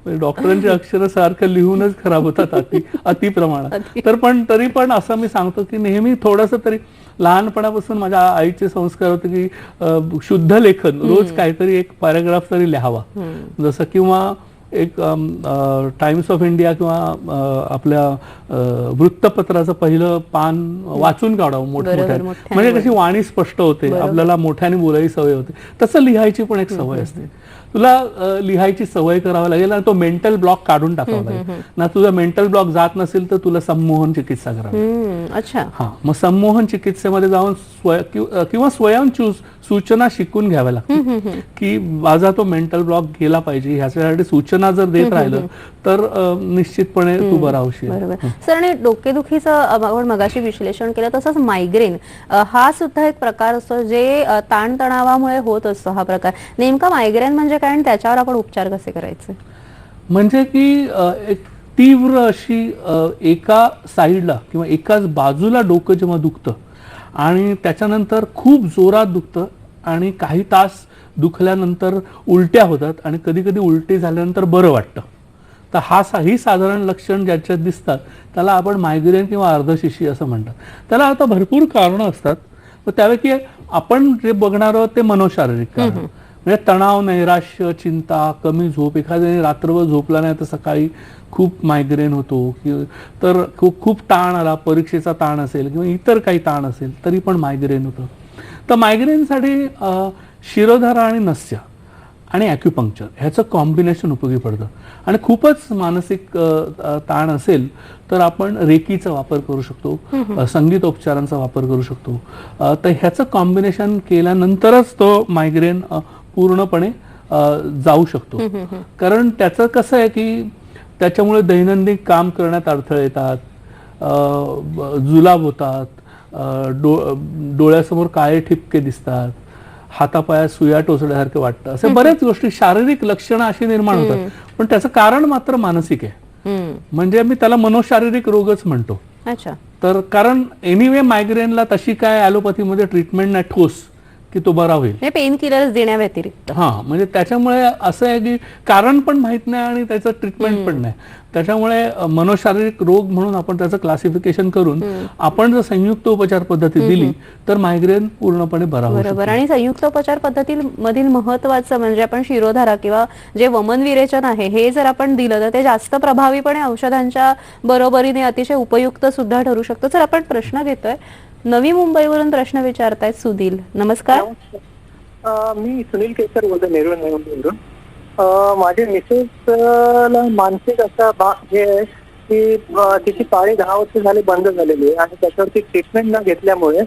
डॉक्टरांची अक्षरं सारखं लिहूनच खराब होतात अति प्रमाणात. तरी पण असं मी सांगतो की नेहमी थोडंसं तरी लहानपणापासून माझ्या आईचे संस्कार होते की शुद्ध लेखन, रोज काहीतरी एक पॅराग्राफ तरी लिहावा. जसं किंवा एक टाइम्स ऑफ इंडिया किंवा आपल्या वृत्तपत्राचं पहिलं पान वाचून काढावं मोठमोठ्याने, म्हणजे कशी वाणी स्पष्ट होते, आपल्याला मोठ्याने बोलायची सवय होते. तसं लिहायची पण एक सवय असते. तुला लिहायची सवय करावी लागेल आणि तो मेंटल ब्लॉक काढून टाकावा लागेल ना. तुझा मेंटल ब्लॉक जात नसेल तर तुला संमोहन चिकित्सा करावी. अच्छा. हा, मग संमोहन चिकित्सेमध्ये जाऊन किंवा स्वयं सूचना शिकून घ्याव्या लागतात की माझा तो मेंटल ब्लॉक गेला पाहिजे. ह्याच्यासाठी सूचना जर देत राहिलं तर निश्चितपणे तू बरा होशील. बरोबर सर. आणि डोकेदुखीचं आपण मगाशी विश्लेषण केलं, तसंच मायग्रेन हा सुद्धा एक प्रकार असतो जे ताणतणावामुळे होत असतो. हा प्रकार नेमका मायग्रेन म्हणजे काय आणि त्याच्यावर आपण उपचार कसे करायचे? म्हणजे की एक तीव्र अशी एका साईडला किंवा एकाच बाजूला डोकं जेव्हा दुखतं आणि त्याच्यानंतर खूप जोरात दुखतं आणि काही तास दुखल्यानंतर उलट्या होतात आणि कधी कधी उलटी झाल्यानंतर बरं वाटतं. तर ही साधारण लक्षण ज्याच्यात दिसतात त्याला आपण मायग्रेन किंवा अर्धशिशी असं म्हणतात. त्याला आता भरपूर कारणं असतात. त्यापैकी आपण जे बघणार आहोत ते मनोशारीरिक कारण, म्हणजे तणाव, नैराश्य, चिंता, कमी झोप. एखाद्याने रात्रभर झोपला नाही तर सकाळी खूप मायग्रेन होतो, तर खूप ताण आला, परीक्षेचा ताण असेल किंवा इतर काही ताण असेल तरी पण मायग्रेन होतं. तर मायग्रेनसाठी शिरोधारा आणि नस्य आणि ॲक्युपंक्चर ह्याचं कॉम्बिनेशन उपयोगी पडतं. आणि खूपच मानसिक ताण असेल तर आपण रेकीचा वापर करू शकतो, संगीतोपचारांचा वापर करू शकतो. तर ह्याचं कॉम्बिनेशन केल्यानंतरच तो मायग्रेन पूर्णपणे जाऊ शकतो. कारण त्याचं कसं आहे की त्याच्यामुळे दैनंदिन काम करण्यात अडथळे येतात, जुलाब होतात, डोळ्यासमोर काळे ठिपके दिसतात, हातापायात सुया टोचल्यासारखं वाटतं. असे बऱ्याच गोष्टी, शारीरिक लक्षणं अशी निर्माण होतात. पण त्याचं कारण मात्र मानसिक आहे. म्हणजे मी त्याला मनोशारीरिक रोगच म्हणतो. अच्छा. तर कारण एनिवे मायग्रेनला तशी काय ॲलोपॅथीमध्ये ट्रीटमेंट नाही ठोस की तो बरा होईल, पेन किलर्स देण्याव्यतिरिक्त. हा, म्हणजे त्याच्यामुळे असं आहे की कारण पण माहित नाही आणि त्याचं ट्रीटमेंट पण नाही. त्याच्यामुळे मनोशारीरिक रोग म्हणून आपण त्याचं क्लासिफिकेशन करून आपण जर संयुक्त उपचार पद्धती दिली तर मायग्रेन पूर्णपणे बरा होईल. बरोबर. आणि संयुक्त उपचार पद्धतीमधील महत्वाचं म्हणजे आपण शिरोधारा किंवा जे वमन विरेचन आहे हे जर आपण दिलं तर ते जास्त प्रभावीपणे औषधांच्या बरोबरीने अतिशय उपयुक्त सुद्धा ठरू शकतं. तर आपण प्रश्न घेतोय, नवी मुंबईवरून प्रश्न विचारतायत सुधील. नमस्कार. मी सुनील केसर बोलतो, नेरूळ मुंबईवरून. माझे मिसेसला मानसिक असा भाग हे आहे की तिची पाळी 10 वर्ष झाली बंद झालेली आहे आणि त्याच्यावरती ट्रीटमेंट न घेतल्यामुळे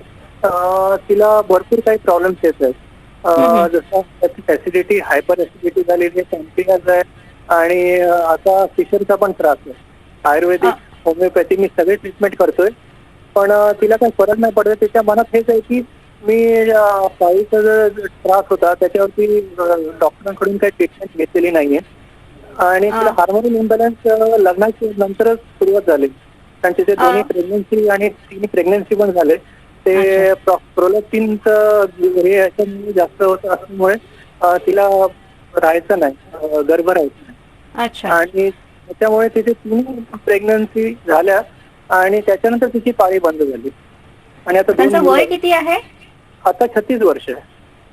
तिला भरपूर काही प्रॉब्लेम्स येत आहेत. जसं ऍसिडिटी, हायपर ऍसिडिटी झालेली आहे, पॅन्क्रियाज आहे आणि आता फिशरचा पण त्रास आहे. आयुर्वेदिक, होमिओपॅथी मी सगळे ट्रीटमेंट करतोय पण तिला काही फरक नाही पडत. त्याच्या मनात हेच आहे की मी पाळीचा जो त्रास होता त्याच्यावरती डॉक्टरांकडून काही ट्रीटमेंट घेतलेली नाहीये आणि तिला हार्मोन इम्बॅलन्स लग्नाच्या नंतरच सुरुवात झाली. कारण तिचे दोन्ही प्रेग्नन्सी आणि 3 प्रेग्नन्सी पण झाले. ते प्रोलॅक्टिनचं हे याच्यामुळे जास्त होत असल्यामुळे तिला राहायचं नाही, गर्भ राहायचं नाही. आणि त्याच्यामुळे तिथे 3 प्रेग्नन्सी झाल्या आणि त्याच्यानंतर तिची पाळी बंद झाली. आणि आता त्यांचं वय किती आहे? आता 36 वर्ष आहे.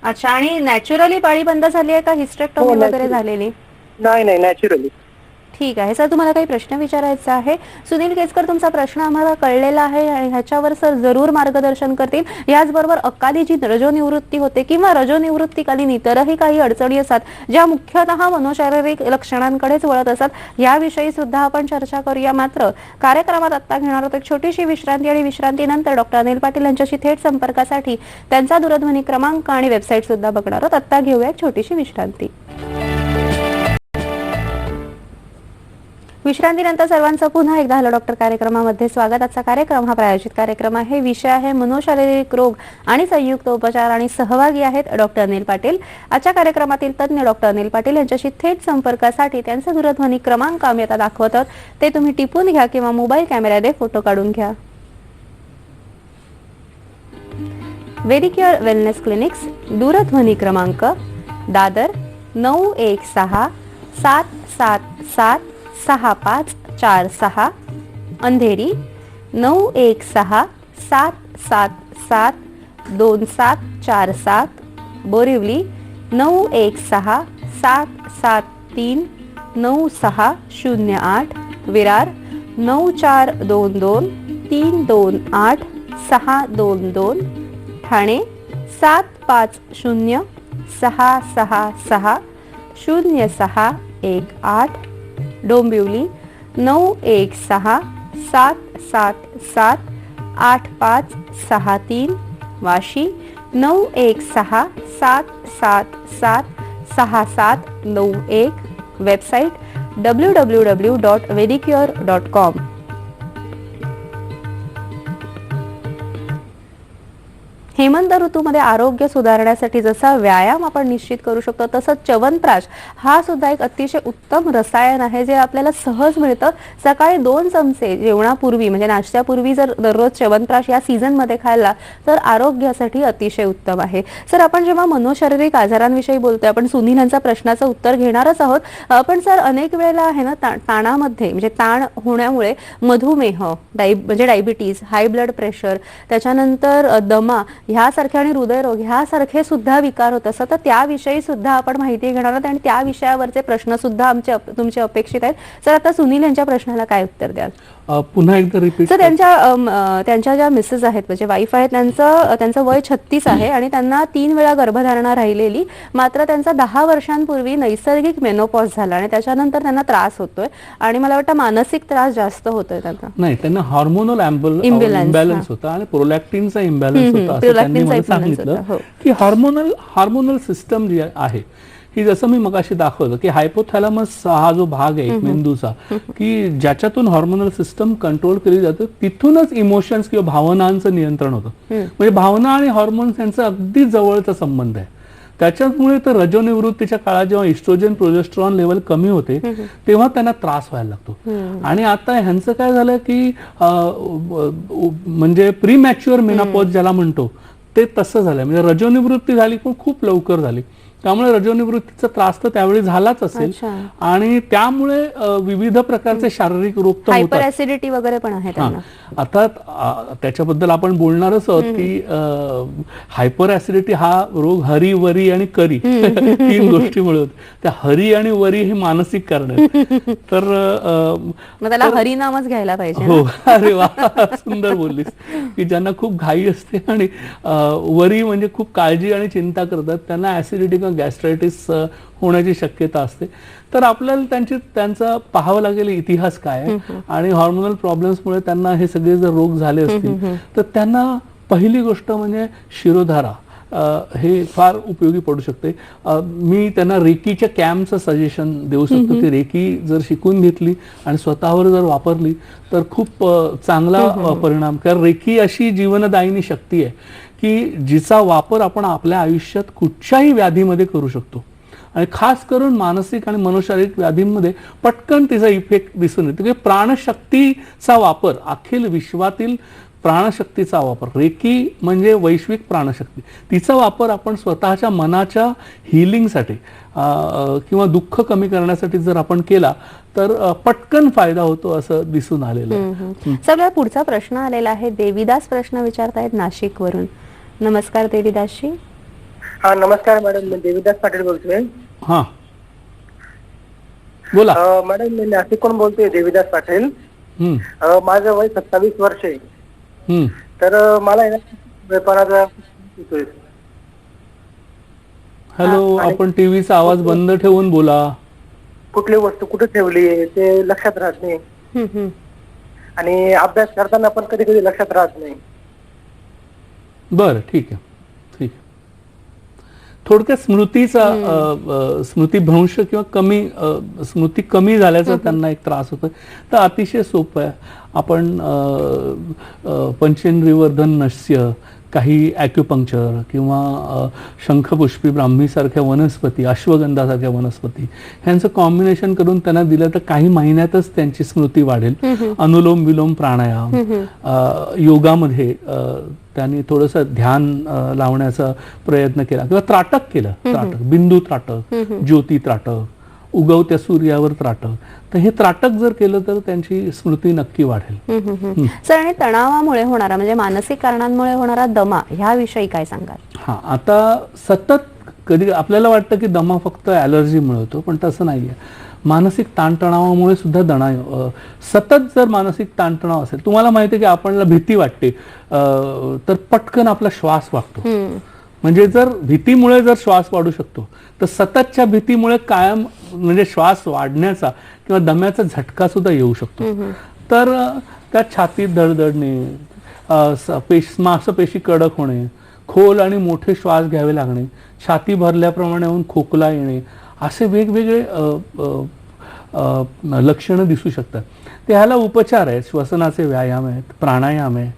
अच्छा. आणि नॅचरली पाळी बंद झाली आहे का हिस्टेक्टोमी वगैरे झालेली? नाही, नॅचरली. ठीक आहे सर. तुम्हाला काही प्रश्न विचारायचा आहे? सुनील केसकर, तुमचा प्रश्न आम्हाला कळलेला आहे आणि ह्याच्यावर सर जरूर मार्गदर्शन करतील. याचबरोबर अकाली जी रजोनिवृत्ती होते किंवा रजोनिवृत्तीकालीन इतरही काही अडचणी असतात ज्या मुख्यतः मनोशारीरिक लक्षणांकडेच वळत असतात याविषयी सुद्धा आपण चर्चा करूया. मात्र कार्यक्रमात आता घेणार आहोत एक छोटीशी विश्रांती आणि विश्रांतीनंतर डॉक्टर अनिल पाटील यांच्याशी थेट संपर्कासाठी त्यांचा दूरध्वनी क्रमांक आणि वेबसाईट सुद्धा बघणार आहोत. आता घेऊया एक छोटीशी विश्रांती. विश्रांतीनंतर सर्वांचं पुन्हा एकदा हॅलो डॉक्टर कार्यक्रमामध्ये स्वागत. आजचा कार्यक्रम हा प्रायोजित कार्यक्रम आहे. विषय आहे मनोशारीरिक रोग आणि संयुक्त उपचार आणि सहभागी आहेत डॉक्टर अनिल पाटील. आजच्या कार्यक्रमातील तज्ञ डॉक्टर अनिल पाटील यांच्याशी थेट संपर्कासाठी त्यांचा दूरध्वनी क्रमांक आम्ही आता दाखवत आहोत. ते तुम्ही टिपून घ्या किंवा मोबाईल कॅमेऱ्याने फोटो काढून घ्या. वेदिक्युअर वेलनेस क्लिनिक्स दूरध्वनी क्रमांक दादर 916 7776546, अंधेरी 9167772747, बोरिवली 9167739608, विरार 9422328622, ठाणे 7506660618, डोंबिवली 9167778563, वाशी 9167776791, वेबसाईट www.vedicure.com. हेमंत ऋतूमध्ये आरोग्य सुधारण्यासाठी जसा व्यायाम आपण निश्चित करू शकतो तसंच च्यवनप्राश हा सुद्धा एक अतिशय उत्तम रसायन आहे जे आपल्याला सहज मिळतं. सकाळी 2 चमचे जेवणापूर्वी म्हणजे नाश्त्यापूर्वी जर दररोज च्यवनप्राश या सीझन मध्ये खाल्ला तर आरोग्यासाठी अतिशय उत्तम आहे. सर, आपण जेव्हा मनोशारीरिक आजारांविषयी बोलतोय आपण सुनील यांच्या प्रश्नाचं उत्तर घेणारच आहोत. पण सर, अनेक वेळेला आहे ना ताणामध्ये म्हणजे ताण होण्यामुळे मधुमेह म्हणजे डायबिटीज, हाय ब्लड प्रेशर, त्याच्यानंतर दमा ह्यासारखे आणि हृदयरोग ह्यासारखे सुद्धा विकार होत असतात. तर त्याविषयी सुद्धा आपण माहिती घेणार आहोत आणि त्या विषयावरचे प्रश्न सुद्धा तुमचे अपेक्षित आहेत. सर, आता सुनील यांच्या प्रश्नाला काय उत्तर द्याल? पुन्हा एकदा रिपीट. सर, त्यांच्या ज्या मिसेस आहेत म्हणजे वाईफ आहेत त्यांचं वय 36 आहे आणि त्यांना 3 वेळा गर्भधारणा राहिलेली. मात्र त्यांचा 10 वर्षांपूर्वी नैसर्गिक मेनोपॉज झाला आणि त्याच्यानंतर त्यांना त्रास होतोय आणि मला वाटतं मानसिक त्रास जास्त होतोय त्यांना. नाही, त्यांना हार्मोनल इम्बॅलन्स होता आणि प्रोलॅक्टिनचा इम्बॅलन्स होता असं त्यांनी मला सांगितलं की हार्मोनल सिस्टम जी आहे ही, जसं मी मगाशी दाखवलं की हायपोथॅलॅमस हा जो भाग आहे मेंदूचा की ज्याच्यातून हार्मोनल सिस्टम कंट्रोल केली जाते, तिथूनच इमोशन्स किंवा भावनांचं नियंत्रण होतं. म्हणजे भावना आणि हार्मोन्स यांचा अगदी जवळचा संबंध आहे. त्याच्यामुळे तर रजोनिवृत्तीच्या काळात जेव्हा इस्ट्रोजन प्रोजेस्टेरॉन लेवल कमी होते तेव्हा त्यांना त्रास व्हायला लागतो. आणि आता ह्यांचं काय झालं की म्हणजे प्रीमॅच्युअर मेनोपॉज ज्याला म्हणतो ते तसं झालंय. म्हणजे रजोनिवृत्ती झाली पण खूप लवकर झाली. त्यामुळे रजोनिवृत्तीचा त्रास तर त्यावेळी झालाच असेल आणि त्यामुळे विविध प्रकारचे शारीरिक रोग तर हायपर ऍसिडिटी वगैरे पण आहे त्यांना. आता त्याच्याबद्दल आपण बोलणारच आहोत की हायपर ऍसिडिटी हा रोग हरी, वरी आणि करी 3 गोष्टीमुळे होतो. त्या हरी आणि वरी हे मानसिक कारण आहे. तर त्याला हरिनामच घ्यायला पाहिजे. हो, अरे वा, सुंदर बोललीस की ज्यांना खूप घाई असते आणि वरी म्हणजे खूप काळजी आणि चिंता करतात त्यांना ऍसिडिटी किंवा गॅस्ट्रायटिस होण्याची शक्यता असते. तर आपल्याला त्यांचा पाहावं लागेल इतिहास काय आहे आणि हॉर्मोनल प्रॉब्लेम्समुळे त्यांना हे सगळे जर रोग झाले असतील तर त्यांना पहिली गोष्ट म्हणजे शिरोधारा हे फार उपयोगी पडू शकते. मी त्यांना रेकीच्या कॅम्पचं सजेशन देऊ शकतो की रेकी जर शिकून घेतली आणि स्वतःवर जर वापरली तर खूप चांगला परिणाम. कारण रेकी अशी जीवनदायिनी शक्ती आहे की जिचा वापर आपण आपल्या आयुष्यात कुठच्याही व्याधीमध्ये करू शकतो आणि खास करून मानसिक आणि मनोशारीरिक व्याधींमध्ये पटकन तिचा इफेक्ट दिसून येतो. की प्राणशक्तीचा वापर, अखिल विश्वातील प्राणशक्तीचा वापर, रेकी म्हणजे वैश्विक प्राणशक्ती, तिचा वापर आपण स्वतःच्या मनाच्या हिलिंगसाठी किंवा दुःख कमी करण्यासाठी जर आपण केला तर पटकन फायदा होतो असं दिसून आलेलं आहे. सगळ्यात पुढचा प्रश्न आलेला आहे. देवीदास प्रश्न विचारतायत नाशिकवरून. नमस्कार देवीदासजी. हा, नमस्कार मॅडम, मी देवीदास पाटील बोलतोय. हा, बोला मॅडम. मी नाशिकहून बोलतोय, देवीदास पाटील. माझं वय 27 वर्ष आहे. तर मला व्यापाराचा. हॅलो, आपण टीव्हीचा आवाज बंद ठेवून बोला. कुठली वस्तू कुठे ठेवली ते लक्षात राहत नाही आणि अभ्यास करताना पण कधी कधी लक्षात राहत नाही. बरं, ठीक आहे, ठीक. थोडक्यात स्मृतिभ्रंश किंवा स्मृती कमी झाल्याचा त्यांना एक त्रास होतो. तर अतिशय सोपं आहे. आपण पंचेंद्रियवर्धन नस्य, काही ॲक्युपंक्चर किंवा शंखपुष्पी ब्राह्मी सारख्या वनस्पती, अश्वगंधासारख्या वनस्पती ह्यांचं कॉम्बिनेशन करून त्यांना दिलं तर काही महिन्यातच त्यांची स्मृती वाढेल. अनुलोम विलोम प्राणायाम, योगामध्ये त्यांनी थोडंसं ध्यान लावण्याचा प्रयत्न केला किंवा त्राटक केलं, त्राटक, बिंदू त्राटक, ज्योती त्राटक, उगवत्या सूर्यावर त्राटक. तर हे त्राटक जर केलं तर त्यांची स्मृती नक्की वाढेल. सर, आणि तणावामुळे होणारा म्हणजे मानसिक कारणांमुळे होणारा दमा ह्याविषयी काय सांगाल? हा, आता सतत कधी आपल्याला वाटतं की दमा फक्त ॲलर्जीमुळे होतो, पण तसं नाहीये. मानसिक ताणतणावामुळे सुद्धा सतत जर मानसिक ताणतणाव असेल, तुम्हाला माहिती आहे की आपल्याला भीती वाटते तर पटकन आपला श्वास वाढतो. म्हणजे जर भीतीमुळे जर श्वास वाढू शकतो, तर सततच्या भीतीमुळे कायम म्हणजे श्वास वाढण्याचा किंवा दम्याचा झटका सुद्धा येऊ शकतो. तर त्यात छातीत धडधडणे, मांसपेशी कडक होणे, खोल आणि मोठे श्वास घ्यावे लागणे, छाती भरल्याप्रमाणे होऊन खोकला येणे, असे वेगवेगळे लक्षणं दिसू शकतात. ते ह्याला उपचार आहेत. श्वसनाचे व्यायाम आहेत, प्राणायाम आहे,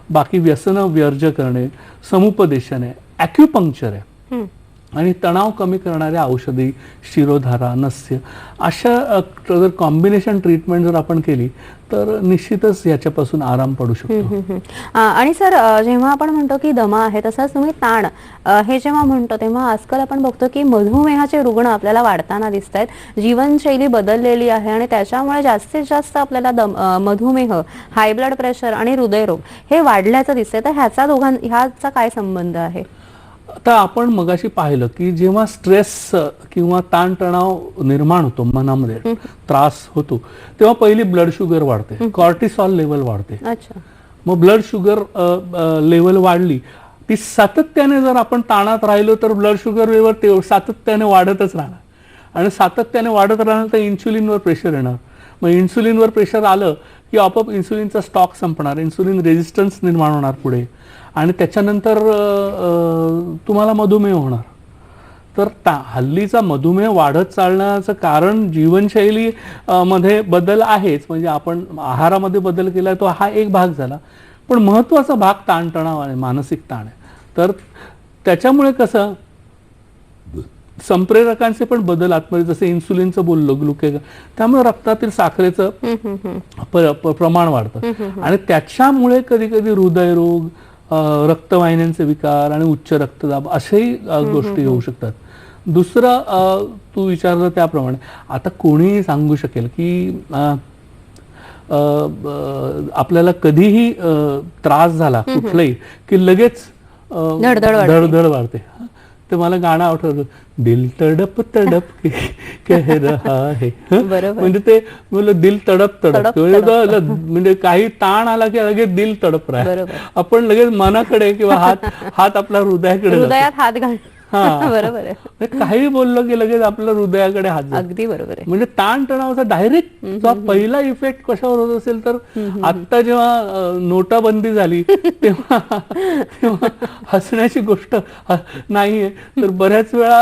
बाकी व्यसन वर्ज्य करणे, समुपदेशन आहे, ॲक्युपंक्चर आहे, आणि तणाव कमी करणाऱ्या औषधी, शिरोधारा, नस्य, अशा जर कॉम्बिनेशन ट्रीटमेंट जर आपण केली तर निश्चितच याच्यापासून आराम पडू शकतो. आणि सर, जेव्हा आपण म्हणतो की दमा आहे, तसंच तुम्ही ताण हे जेव्हा म्हणतो तेव्हा आजकाल आपण बघतो की मधुमेहाचे रुग्ण आपल्याला वाढताना दिसत आहेत. जीवनशैली बदललेली आहे आणि त्याच्यामुळे जास्तीत जास्त आपल्याला मधुमेह, हाय ब्लड प्रेशर आणि हृदयरोग हे वाढल्याचं दिसतंय. तर ह्याचा काय संबंध आहे? आता आपण मगाशी पाहिलं की जेव्हा स्ट्रेस किंवा ताणतणाव निर्माण होतो, मनामध्ये त्रास होतो, तेव्हा पहिली ब्लड शुगर वाढते, कॉर्टिसॉल लेवल वाढते. अच्छा. मग ब्लड शुगर लेवल वाढली, ती सातत्याने जर आपण ताणात राहिलो तर ब्लड शुगर लेवल सातत्याने वाढतच राहणार, आणि सातत्याने वाढत राहणार तर इन्सुलिनवर प्रेशर येणार. मग इन्सुलिनवर प्रेशर आलं की आपोआप इन्सुलिनचा स्टॉक संपणार, इन्सुलिन रेजिस्टन्स निर्माण होणार पुढे, आणि त्याच्यानंतर तुम्हाला मधुमेह होणार. तर हल्लीचा मधुमेह वाढत चालण्याचं कारण जीवनशैली मध्ये बदल आहेच. म्हणजे आपण आहारामध्ये बदल केला तो हा एक भाग झाला, पण महत्वाचा भाग ताणतणाव आहे, मानसिक ताण आहे. तर त्याच्यामुळे कसं संप्रेरकांचे पण बदल आतमध्ये, जसं इन्सुलिनचं बोललो, ग्लुकेगॉन, त्यामुळे रक्तातील साखरेचं प्रमाण वाढतं, आणि त्याच्यामुळे कधी कधी हृदयरोग, रक्तवाहिन्यांचे विकार आणि उच्च रक्तदाब अशाही गोष्टी होऊ शकतात. दुसरं, तू विचारलं त्याप्रमाणे, आता कोणीही सांगू शकेल की आपल्याला कधीही त्रास झाला कुठलाही की लगेच धडधड वाढते. तर मला गाणं आठवलं, दिल तडप तडप कह रहा है, म्हणजे ते बोललं दिल तडप तडप, म्हणजे काही ताण आला की लगेच दिल तडप राहा. आपण लगेच मनाकडे किंवा हात आपला हृदयाकडे हात घाल. बरोबर आहे. काही बोललो की लगेच आपल्या हृदयाकडे हात. अगदी बरोबर आहे. म्हणजे ताणतणावाचा डायरेक्ट पहिला इफेक्ट कशावर होत असेल तर आता जेव्हा नोटाबंदी झाली तेव्हा हसण्याची गोष्ट नाहीये, तर बऱ्याच वेळा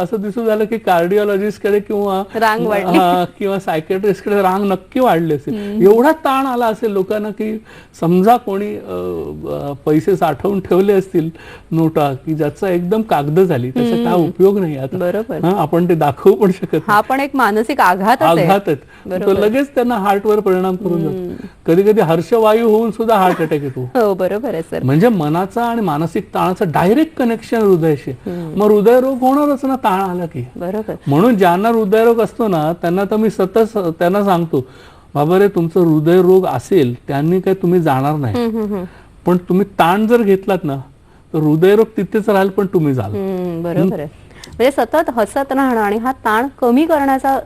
असं दिसून झालं की कार्डिओलॉजिस्ट कडे किंवा सायकेट्रिस्ट कडे रांग नक्की वाढली असेल. एवढा ताण आला असेल लोकांना की समजा कोणी पैसे साठवून ठेवले असतील नोटा की ज्याचा एकदम कागद झाली, त्याचा काय उपयोग नाही आता. बरोबर. आपण ते दाखवू पण शकत. हा पण एक मानसिक आघात तो लगेच त्यांना हार्टवर परिणाम करून जातो. कधी कधी हर्षवायू होऊन सुद्धा हार्ट अटॅक येतो. हो, बरोबर आहे सर. म्हणजे मनाचा आणि मानसिक ताणाचं डायरेक्ट कनेक्शन हृदयाशी. मग हृदयरोग होणारच ना ताण आला की. बरोबर. म्हणून ज्यांना हृदयरोग असतो ना त्यांना तर मी सतत त्यांना सांगतो, बाबा रे, तुमचं हृदयरोग असेल त्यांनी काय तुम्ही जाणार नाही, पण तुम्ही ताण जर घेतलात ना तर हृदयरोग तिथेच राहील, पण तुम्ही जाल. बरोबर आहे. म्हणजे सतत हसत राहणं आणि हा ताण कमी करण्याचा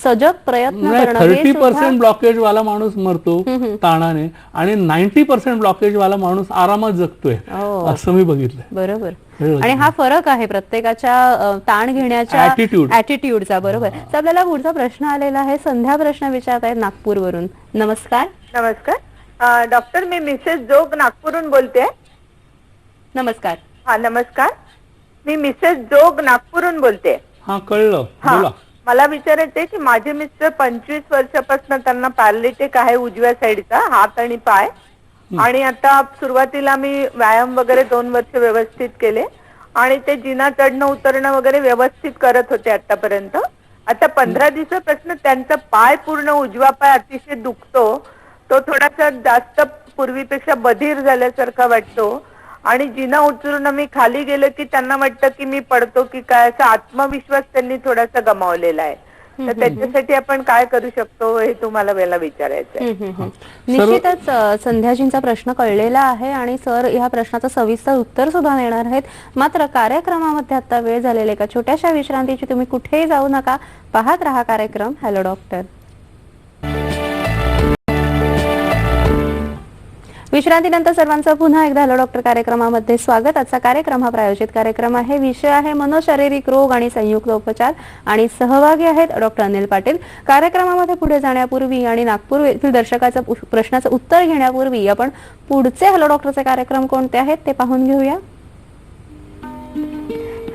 सजग प्रयत्न करणं. 30% ब्लॉकेज वाला माणूस मरतो ताणाने, आणि 90% ब्लॉकेज वाला माणूस आरामात जगतोय, असं मी बघितलंय. बरोबर. आणि हा फरक आहे प्रत्येकाच्या ताण घेण्याच्या ऍटिट्यूडचा. बरोबर. तर आपल्याला पुढचा प्रश्न आलेला आहे. संध्या प्रश्न विचारत आहेत नागपूरवरून. नमस्कार. नमस्कार डॉक्टर, मी मिसेस जोग नागपूरहून बोलते. नमस्कार. हा, नमस्कार. मी मिसेस जोग नागपूरहून बोलते. हा, कळलं, बोला. मला विचारायचंय की माझे मिस्टर 25 वर्षापासून त्यांना पॅरालिटिक आहे उजव्या साईडचा, हात आणि पाय, आणि आता सुरुवातीला मी व्यायाम वगैरे 2 वर्ष व्यवस्थित केले, आणि ते जिना चढणं उतरणं वगैरे व्यवस्थित करत होते आतापर्यंत. आता 15 दिवसापासून त्यांचा पाय, पूर्ण उजवा पाय अतिशय दुखतो. तो थोडासा जास्त पूर्वीपेक्षा बधीर झाल्यासारखा वाटतो, आणि जिना उचलून मी खाली गेलं की त्यांना वाटतं की मी पडतो की काय, असा आत्मविश्वास त्यांनी थोडासा गमावलेला आहे. तर त्याच्यासाठी आपण काय करू शकतो हे तुम्हाला मला विचारायचं आहे. निश्चितच संध्याजींचा प्रश्न कळलेला आहे आणि सर ह्या प्रश्नाचं सविस्तर उत्तर सुद्धा देणार आहेत. मात्र कार्यक्रमामध्ये आता वेळ झालेला एका छोट्याशा विश्रांतीची. तुम्ही कुठेही जाऊ नका, पाहत रहा कार्यक्रम हॅलो डॉक्टर. विश्रांतीनंतर सर्वांचं पुन्हा एकदा हॅलो डॉक्टर कार्यक्रमामध्ये स्वागत. आजचा कार्यक्रम हा प्रायोजित कार्यक्रम आहे. विषय आहे मनोशारीरिक रोग आणि संयुक्त उपचार आणि सहभागी आहेत डॉक्टर अनिल पाटील. कार्यक्रमामध्ये पुढे जाण्यापूर्वी आणि नागपूर येथील दर्शकाचं प्रश्नाचं उत्तर घेण्यापूर्वी आपण पुढचे हॅलो डॉक्टरचे कार्यक्रम कोणते आहेत ते पाहून घेऊया.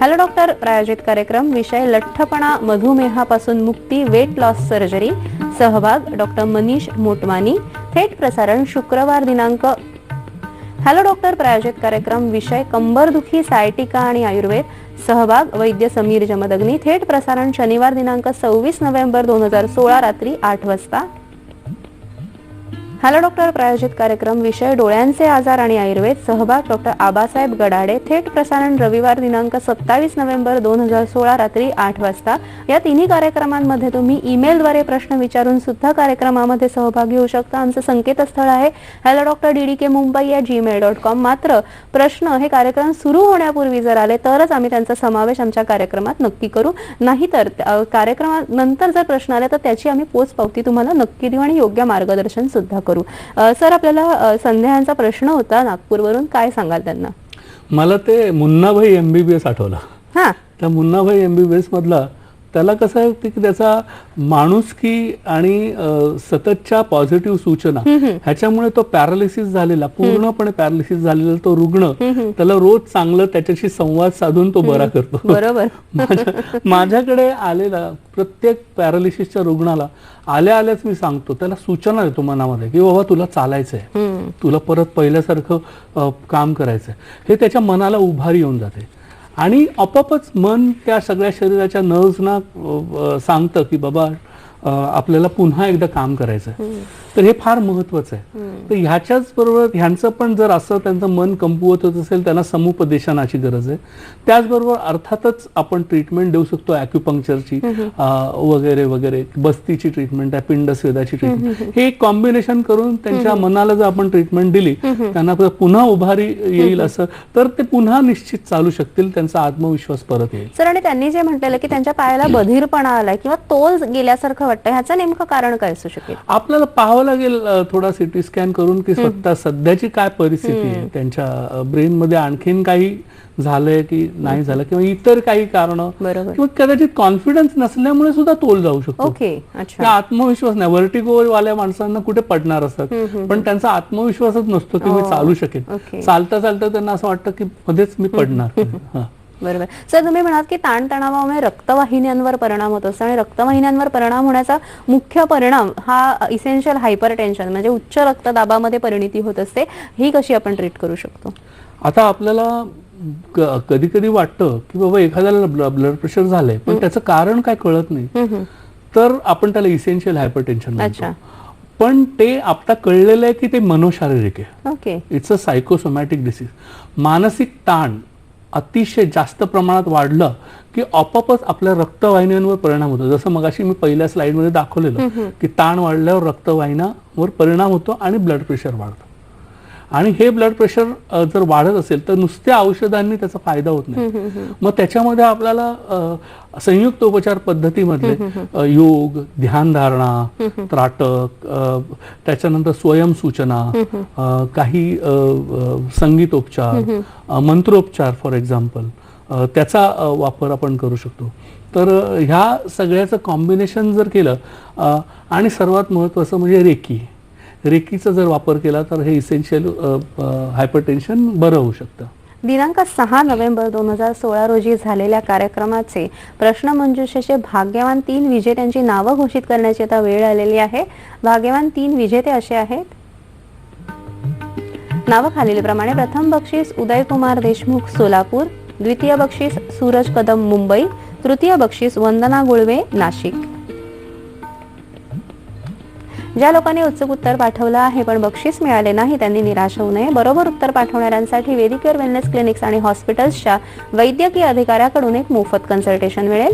हॅलो डॉक्टर प्रायोजित कार्यक्रम. विषय लठ्ठपणा, मधुमेहापासून मुक्ती, वेट लॉस सर्जरी. सहभाग डॉक्टर मनीष मोटवानी. थेट प्रसारण शुक्रवार दिनांक. हॅलो डॉक्टर प्रायोजित कार्यक्रम. विषय कंबरदुखी, सायटिका आणि आयुर्वेद. सहभाग वैद्य समीर जमदग्नी. थेट प्रसारण शनिवार दिनांक 26 नोव्हेंबर 2016 रात्री 8 वाजता. हॅलो डॉक्टर प्रायोजित कार्यक्रम. विषय डोळ्यांचे आजार आणि आयुर्वेद. सहभाग डॉक्टर आबासाहेब गडाडे. थेट प्रसारण रविवार दिनांक 27 नोव्हेंबर 2016 रात्री 8 वाजता. या तिन्ही कार्यक्रमांमध्ये तुम्ही ईमेलद्वारे प्रश्न विचारून सुद्धा कार्यक्रमामध्ये सहभागी होऊ शकता. आमचं संकेतस्थळ आहे hello.drdkmumbai@gmail.com. मात्र प्रश्न हे कार्यक्रम सुरू होण्यापूर्वी जर आले तरच आम्ही त्यांचा समावेश आमच्या कार्यक्रमात नक्की करू. नाहीतर कार्यक्रमानंतर जर प्रश्न आले तर त्याची आम्ही पोचपावती तुम्हाला नक्की देऊ आणि योग्य मार्गदर्शन सुद्धा करू. सर, आपल्याला संध्यांचा प्रश्न होता नागपूरवरून, काय सांगाल त्यांना? मला ते मुन्नाभाई MBBS आठवलं. हा, त्या मुन्नाभाई MBBS मधला त्याला कसं आहे की त्याचा माणुसकी आणि सततच्या पॉझिटिव्ह सूचना ह्याच्यामुळे तो पॅरालिसिस झालेला, पूर्णपणे पॅरालिसिस झालेला तो रुग्ण त्याला रोज चांगलं त्याच्याशी संवाद साधून तो बरा करतो. बरोबर. माझ्याकडे आलेला प्रत्येक पॅरालिसिसच्या रुग्णाला आल्याच मी सांगतो, त्याला सूचना देतो मनामध्ये की बाबा तुला चालायचंय, तुला परत पहिल्यासारखं काम करायचंय. हे त्याच्या मनाला उभारी येऊन जाते आणि आपोआपच मन त्या सगळ्या शरीराच्या नर्व्सना सांगतं की बाबा आपल्याला पुन्हा एकदा काम करायचं आहे. तर हे फार महत्वाचं आहे. तर ह्याच्याच बरोबर ह्यांचं पण जर असं त्यांचं मन कमकुवत होत असेल त्यांना समुपदेशनाची गरज आहे. त्याचबरोबर अर्थातच आपण ट्रीटमेंट देऊ शकतो, ॲक्युपंक्चरची वगैरे वगैरे, बस्तीची ट्रीटमेंट आहे, पिंडस्वेदाची ट्रीटमेंट. हे एक कॉम्बिनेशन करून त्यांच्या मनाला जर आपण ट्रीटमेंट दिली, त्यांना पुन्हा उभारी येईल असं, तर ते पुन्हा निश्चित चालू शकतील, त्यांचा आत्मविश्वास परत येईल. सर, आणि त्यांनी जे म्हटलेलं की त्यांच्या पायाला बधीरपणा आलाय किंवा तोल गेल्यासारखं वाटतं, ह्याचं नेमकं कारण काय असू शकेल? आपल्याला पाहावं लागेल थोडा सिटी स्कॅन करून की स्वतः सध्याची काय परिस्थिती आहे, त्यांच्या ब्रेन मध्ये आणखीन काही झालंय की नाही झालं, किंवा इतर काही कारण, किंवा कदाचित कॉन्फिडन्स नसल्यामुळे सुद्धा तोल जाऊ शकतो. ओके, अच्छा. आत्मविश्वास नाही. व्हर्टिगो वाल्या माणसांना कुठे पडणार असतात, पण त्यांचा आत्मविश्वासच नसतो की मी चालू शकेन. चालता चालता त्यांना असं वाटतं की मध्येच मी पडणार. बरोबर. सर, तुम्ही म्हणाल की ताणतणावामुळे रक्तवाहिन्यांवर परिणाम होत असतो आणि रक्तवाहिन्यांवर परिणाम होण्याचा मुख्य परिणाम हा इसेन्शियल हायपरटेन्शन म्हणजे उच्च रक्तदाबामध्ये परिणिती होत असते. ही कशी आपण ट्रीट करू शकतो? आता आपल्याला कधी कधी वाटतं की बाबा एखाद्याला ब्लड प्रेशर झालंय पण त्याचं कारण काय कळत नाही, तर आपण त्याला इसेन्शियल हायपरटेन्शन म्हणतो. पण ते आता कळलेलं आहे की ते मनोशारीरिक आहे. Okay. It's a psychosomatic disease. मानसिक ताण अतिशय जास्त प्रमाणात वाढलं की आपोआपच आपल्या रक्तवाहिन्यांवर परिणाम होतो. जसं मगाशी मी पहिल्या स्लाइडमध्ये दाखवलेलं की ताण वाढल्यावर रक्तवाहिन्यांवर परिणाम होतो आणि ब्लड प्रेशर वाढतं. आणि हे ब्लड प्रेशर जर वाढत असेल तर नुसत्या औषधांनी त्याचा फायदा होत नाही. मग त्याच्यामध्ये आपल्याला संयुक्त उपचार पद्धतीमधले योग, ध्यानधारणा, त्राटक, त्याच्यानंतर स्वयंसूचना, काही संगीतोपचार, मंत्रोपचार फॉर एक्झाम्पल, त्याचा वापर आपण करू शकतो. तर ह्या सगळ्याचं कॉम्बिनेशन जर केलं आणि सर्वात महत्त्वाचं म्हणजे रेकीचा जर वापर केला तर हे इसेन्शियल हायपरटेन्शन बरं होऊ शकतं. दिनांक 6 नोव्हेंबर 2016 रोजी झालेल्या कार्यक्रमाचे प्रश्नमंजुषेचे भाग्यवान 3 विजेत्यांची नावं घोषित करण्याची आता वेळ आलेली आहे. भाग्यवान 3 विजेते असे आहेत. नावं खालीलप्रमाणे: प्रथम बक्षीस उदयकुमार देशमुख सोलापूर, द्वितीय बक्षीस सूरज कदम मुंबई, तृतीय बक्षीस वंदना गुळवे नाशिक. ज्या लोकांनी उत्सुक उत्तर पाठवलं आहे पण बक्षीस मिळाले नाही त्यांनी निराश होऊ नये. बरोबर उत्तर पाठवणाऱ्यांसाठी वेदिकेअर वेलनेस क्लिनिक्स आणि हॉस्पिटल्सच्या वैद्यकीय अधिकाऱ्याकडून एक मोफत कन्सल्टेशन मिळेल.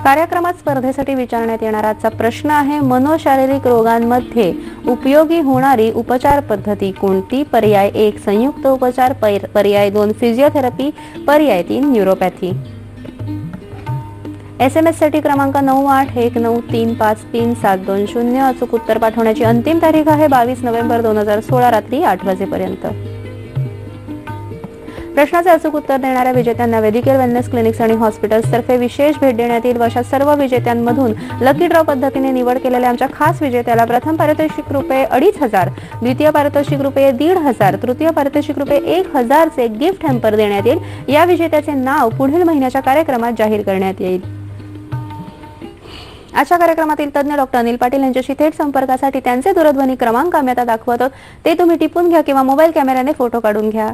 कार्यक्रमात स्पर्धेसाठी विचारण्यात येणारा आजचा प्रश्न आहे, मनोशारीरिक रोगांमध्ये उपयोगी होणारी उपचार पद्धती कोणती? पर्याय 1 संयुक्त उपचार, पर्याय 2 फिजिओथेरपी, पर्याय 3 न्यूरोपॅथी. SMS साठी क्रमांक 9819353720. अचूक उत्तर पाठवण्याची अंतिम तारीख आहे 22 नोव्हेंबर 2016 रात्री 8 वाजेपर्यंत. प्रश्नाचे अचूक उत्तर देणाऱ्या विजेत्यांना वेदिकेअर वेलनेस क्लिनिक्स आणि हॉस्पिटल्स तर्फे विशेष भेट देण्यात येईल. अशा सर्व विजेत्यांमधून लकी ड्रॉ पद्धतीने निवड केलेल्या आमच्या खास विजेत्याला प्रथम पारितोषिक रुपये 2500, द्वितीय पारितोषिक रुपये 1500, तृतीय पारितोषिक रुपये 1000 चे गिफ्ट हॅम्पर देण्यात येईल. या विजेत्याचे नाव पुढील महिन्याच्या कार्यक्रमात जाहीर करण्यात येईल. आजच्या कार्यक्रमातील तज्ञ डॉक्टर अनिल पाटील यांच्याशी थेट संपर्कासाठी त्यांचे दूरध्वनी क्रमांक आम्ही आता दाखवत आहोत. ते तुम्ही टिपून घ्या किंवा मोबाईल कॅमेऱ्याने फोटो काढून घ्या.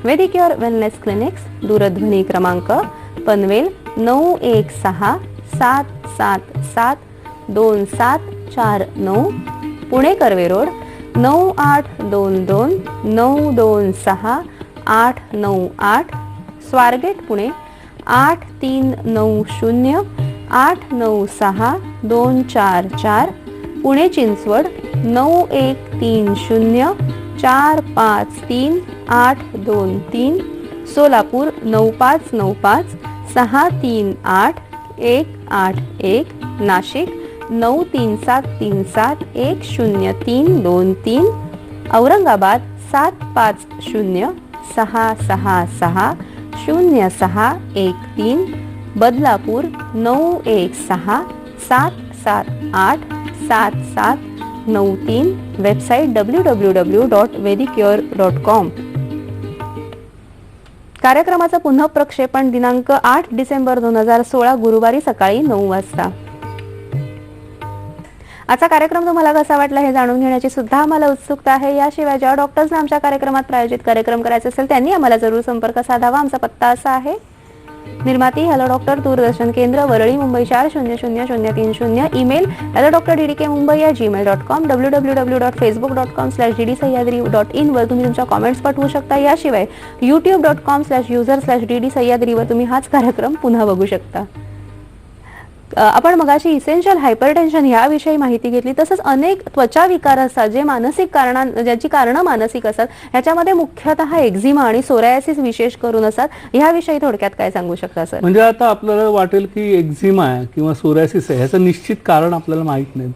वेदिकेअर वेलनेस क्लिनिक्स दूरध्वनी क्रमांक Panvel 9161772749, Pune Karve road 9822926898, Swargate Pune 8390896244, Pune Chinchwad 9130453823, Solapur 9595638181, Nashik 9373710323, Aurangabad 7506660613, Badlapur 9167787793, website www.vedicure.com. कार्यक्रमाचं पुन्हा प्रक्षेपण दिनांक 8 डिसेंबर 2016 गुरुवारी सकाळी 9 वाजता. आजचा कार्यक्रम तुम्हाला कसा वाटला हे जाणून घेण्याची सुद्धा आम्हाला उत्सुकता आहे. याशिवाय ज्या डॉक्टर्सना आमच्या कार्यक्रमात प्रायोजित कार्यक्रम करायचे असेल त्यांनी आम्हाला जरूर संपर्क साधावा. आमचा पत्ता असा आहे, निर्माती हॅलो डॉक्टर, दूरदर्शन केंद्र, Worli, Mumbai 400030. Email hello.drdkmumbai@gmail.com, www.facebook.com/ddsahyadri.in वर तुम्ही तुमच्या कॉमेंट्स पाठवू शकता. याशिवाय youtube.com/user/ddsahyadri वर तुम्ही हाच कार्यक्रम पुन्हा बघू शकता. आपण मगाशी इसेन्शियल हायपरटेन्शन याविषयी माहिती घेतली. तसंच अनेक त्वचा विकार असतात जे मानसिक ज्याची कारणं मानसिक असतात. ह्याच्यामध्ये मुख्यतः एक्झिमा आणि सोरायसिस विशेष करून असतात. ह्याविषयी थोडक्यात काय सांगू शकता सर? म्हणजे आता आपल्याला वाटेल की एक्झिमा आहे किंवा सोरायसिस आहे ह्याचं निश्चित कारण आपल्याला माहित नाही,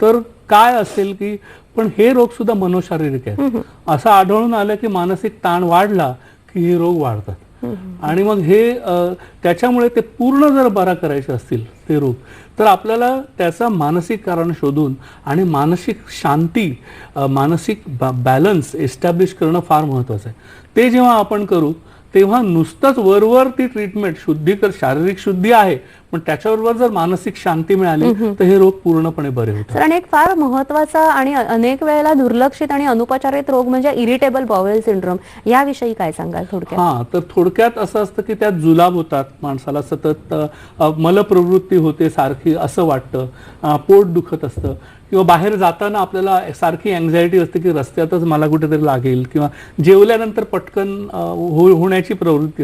तर काय असेल की पण हे रोग सुद्धा मनोशारीरिक आहेत. असं आढळून आलं की मानसिक ताण वाढला की हे रोग वाढतात आणि मग हे त्याच्यामुळे ते पूर्ण जर बरा करायचे असतील ते रोग, तर आपल्याला त्याचं मानसिक कारण शोधून आणि मानसिक शांती, मानसिक बॅलन्स एस्टॅब्लिश करणं फार महत्वाचं आहे. ते जेव्हा आपण करू तेव्हा नुसतंच वरवर ती ट्रीटमेंट शारीरिक शुद्धी आहे, पण त्याच्याबरोबर जर मानसिक शांती मिळाली तर हे रोग पूर्णपणे बरे होतात. आणि एक फार महत्वाचा आणि अनेक वेळेला दुर्लक्षित आणि अनुपचारित रोग म्हणजे इरिटेबल बाउल सिंड्रोम, याविषयी काय सांगाल थोडक्यात? हा, तर थोडक्यात असं असतं की त्यात जुलाब होतात, माणसाला सतत मलप्रवृत्ती होते, सारखी असं वाटतं, पोट दुखत असतं किंवा बाहेर जाताना आपल्याला सारखी अँझायटी असते की रस्त्यातच मला कुठेतरी लागेल किंवा जेवल्यानंतर पटकन होण्याची प्रवृत्ती.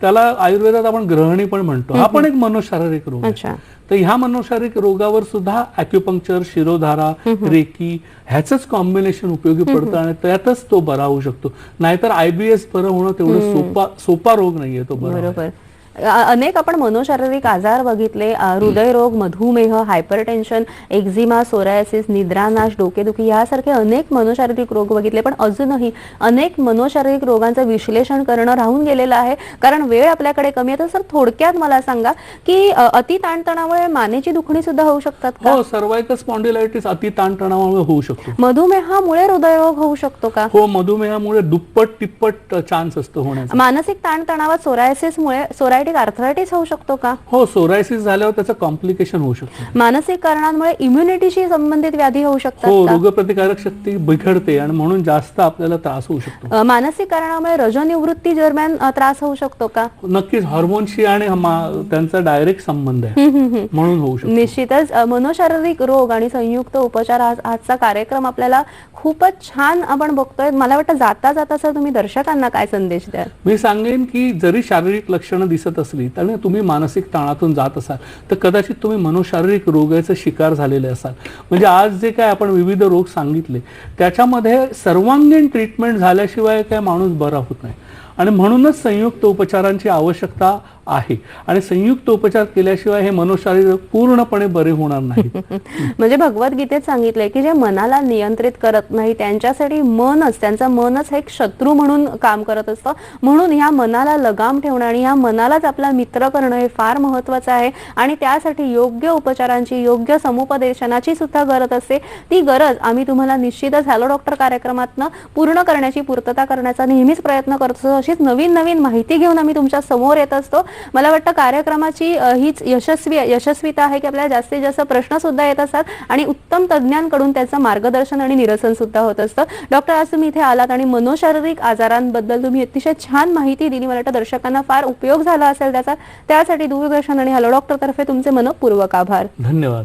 त्याला आयुर्वेदात आपण ग्रहणी पण म्हणतो. हा पण एक मनोशारीरिक रोग आहे. तर ह्या मनोशारीरिक रोगावर सुद्धा ॲक्युपंक्चर, शिरोधारा, रेकी ह्याचंच कॉम्बिनेशन उपयोगी पडतं आणि त्यातच तो बरा होऊ शकतो. नाहीतर IBS बरं होणं तेवढं सोपा रोग नाहीये तो बरा. बरोबर. अनेक आपण मनोशारीरिक आजार बघितले, हृदयरोग, मधुमेह, हायपरटेन्शन, एक्झिमा, सोरायसिस, निद्रानाश, डोकेदुखी यासारखे अनेक मनोशारीरिक रोग बघितले. पण अजूनही अनेक मनोशारीरिक रोगांचं विश्लेषण करणं राहून गेलेलं आहे, कारण वेळ आपल्याकडे कमी आहे. तर सर थोडक्यात मला सांगा की अति ताणतणावामुळे मानेची दुखणी सुद्धा होऊ शकतात का? हो, सर्वायकल स्पॉन्डिलायटिस अति ताणतणावामुळे होऊ शकतो. मधुमेहामुळे हृदयरोग होऊ शकतो का? हो, मधुमेहामुळे दुप्पट तिप्पट चान्स असतो होण्याचा. मानसिक ताणतणावात सोरायसिसमुळे सोरायटिक आर्थरायटिस होऊ शकतो का? हो, सोरायसिस झाल्यावर त्याचं कॉम्प्लिकेशन होऊ शकतं. मानसिक कारणांमुळे इम्युनिटीशी संबंधित व्याधी होऊ हो, शकतात का? रोगप्रतिकारक शक्ती बिघडते आणि म्हणून जास्त आपल्याला त्रास होऊ शकतो. मानसिक कारणामुळे रजोनिवृत्ती दरम्यान त्रास होऊ शकतो का? नक्कीच हार्मोनशी आणि त्यांचा डायरेक्ट संबंध आहे, म्हणून होऊ शकतो. निश्चितच मनोशारीरिक रोग आणि संयुक्त उपचार आजचा कार्यक्रम आपल्याला खूपच छान आपण बघतोय. मला वाटतं जाता जाता सर तुम्ही दर्शकांना काय संदेश द्याल? मी सांगेन की जरी शारीरिक लक्षणं दिसत असली आणि तुम्ही मानसिक ताणातून जात असाल तर कदाचित तुम्ही मनोशारीरिक रोगाचे शिकार झालेले असाल. म्हणजे आज जे काय आपण विविध रोग सांगितले त्याच्यामध्ये सर्वांगीण ट्रीटमेंट झाल्याशिवाय काय माणूस बरा होत नाही आणि म्हणूनच संयुक्त उपचारांची आवश्यकता आहे आणि संयुक्त उपचार केल्याशिवाय हे मनोशारीरिक पूर्णपणे बरे होणार नाही. म्हणजे भगवद्गीतेत सांगितलंय की जे मनाला नियंत्रित करत नाही त्यांच्यासाठी त्यांचं मनच हे एक शत्रू म्हणून काम करत असतं. म्हणून ह्या मनाला लगाम ठेवणं आणि ह्या मनालाच आपला मित्र करणं हे फार महत्वाचं आहे आणि त्यासाठी योग्य उपचारांची, योग्य समुपदेशनाची सुद्धा गरज असते. ती गरज आम्ही तुम्हाला निश्चितच हॅलो डॉक्टर कार्यक्रमातनं पूर्ण करण्याची, पूर्तता करण्याचा नेहमीच प्रयत्न करतो. अशीच नवीन नवीन माहिती घेऊन आम्ही तुमच्या समोर येत असतो. मला वाटतं कार्यक्रमाची हीच यशस्वीता आहे की आपल्याला जास्तीत जास्त प्रश्न सुद्धा येत असतात आणि उत्तम तज्ज्ञांकडून त्याचं मार्गदर्शन आणि निरसन सुद्धा होत असतं. डॉक्टर, आज तुम्ही इथे आलात आणि मनोशारीरिक आजारांबद्दल तुम्ही अतिशय छान माहिती दिली. मला वाटतं दर्शकांना फार उपयोग झाला असेल त्याचा. त्यासाठी दूरदर्शन आणि हॅलो डॉक्टर तर्फे तुमचे मनपूर्वक आभार. धन्यवाद.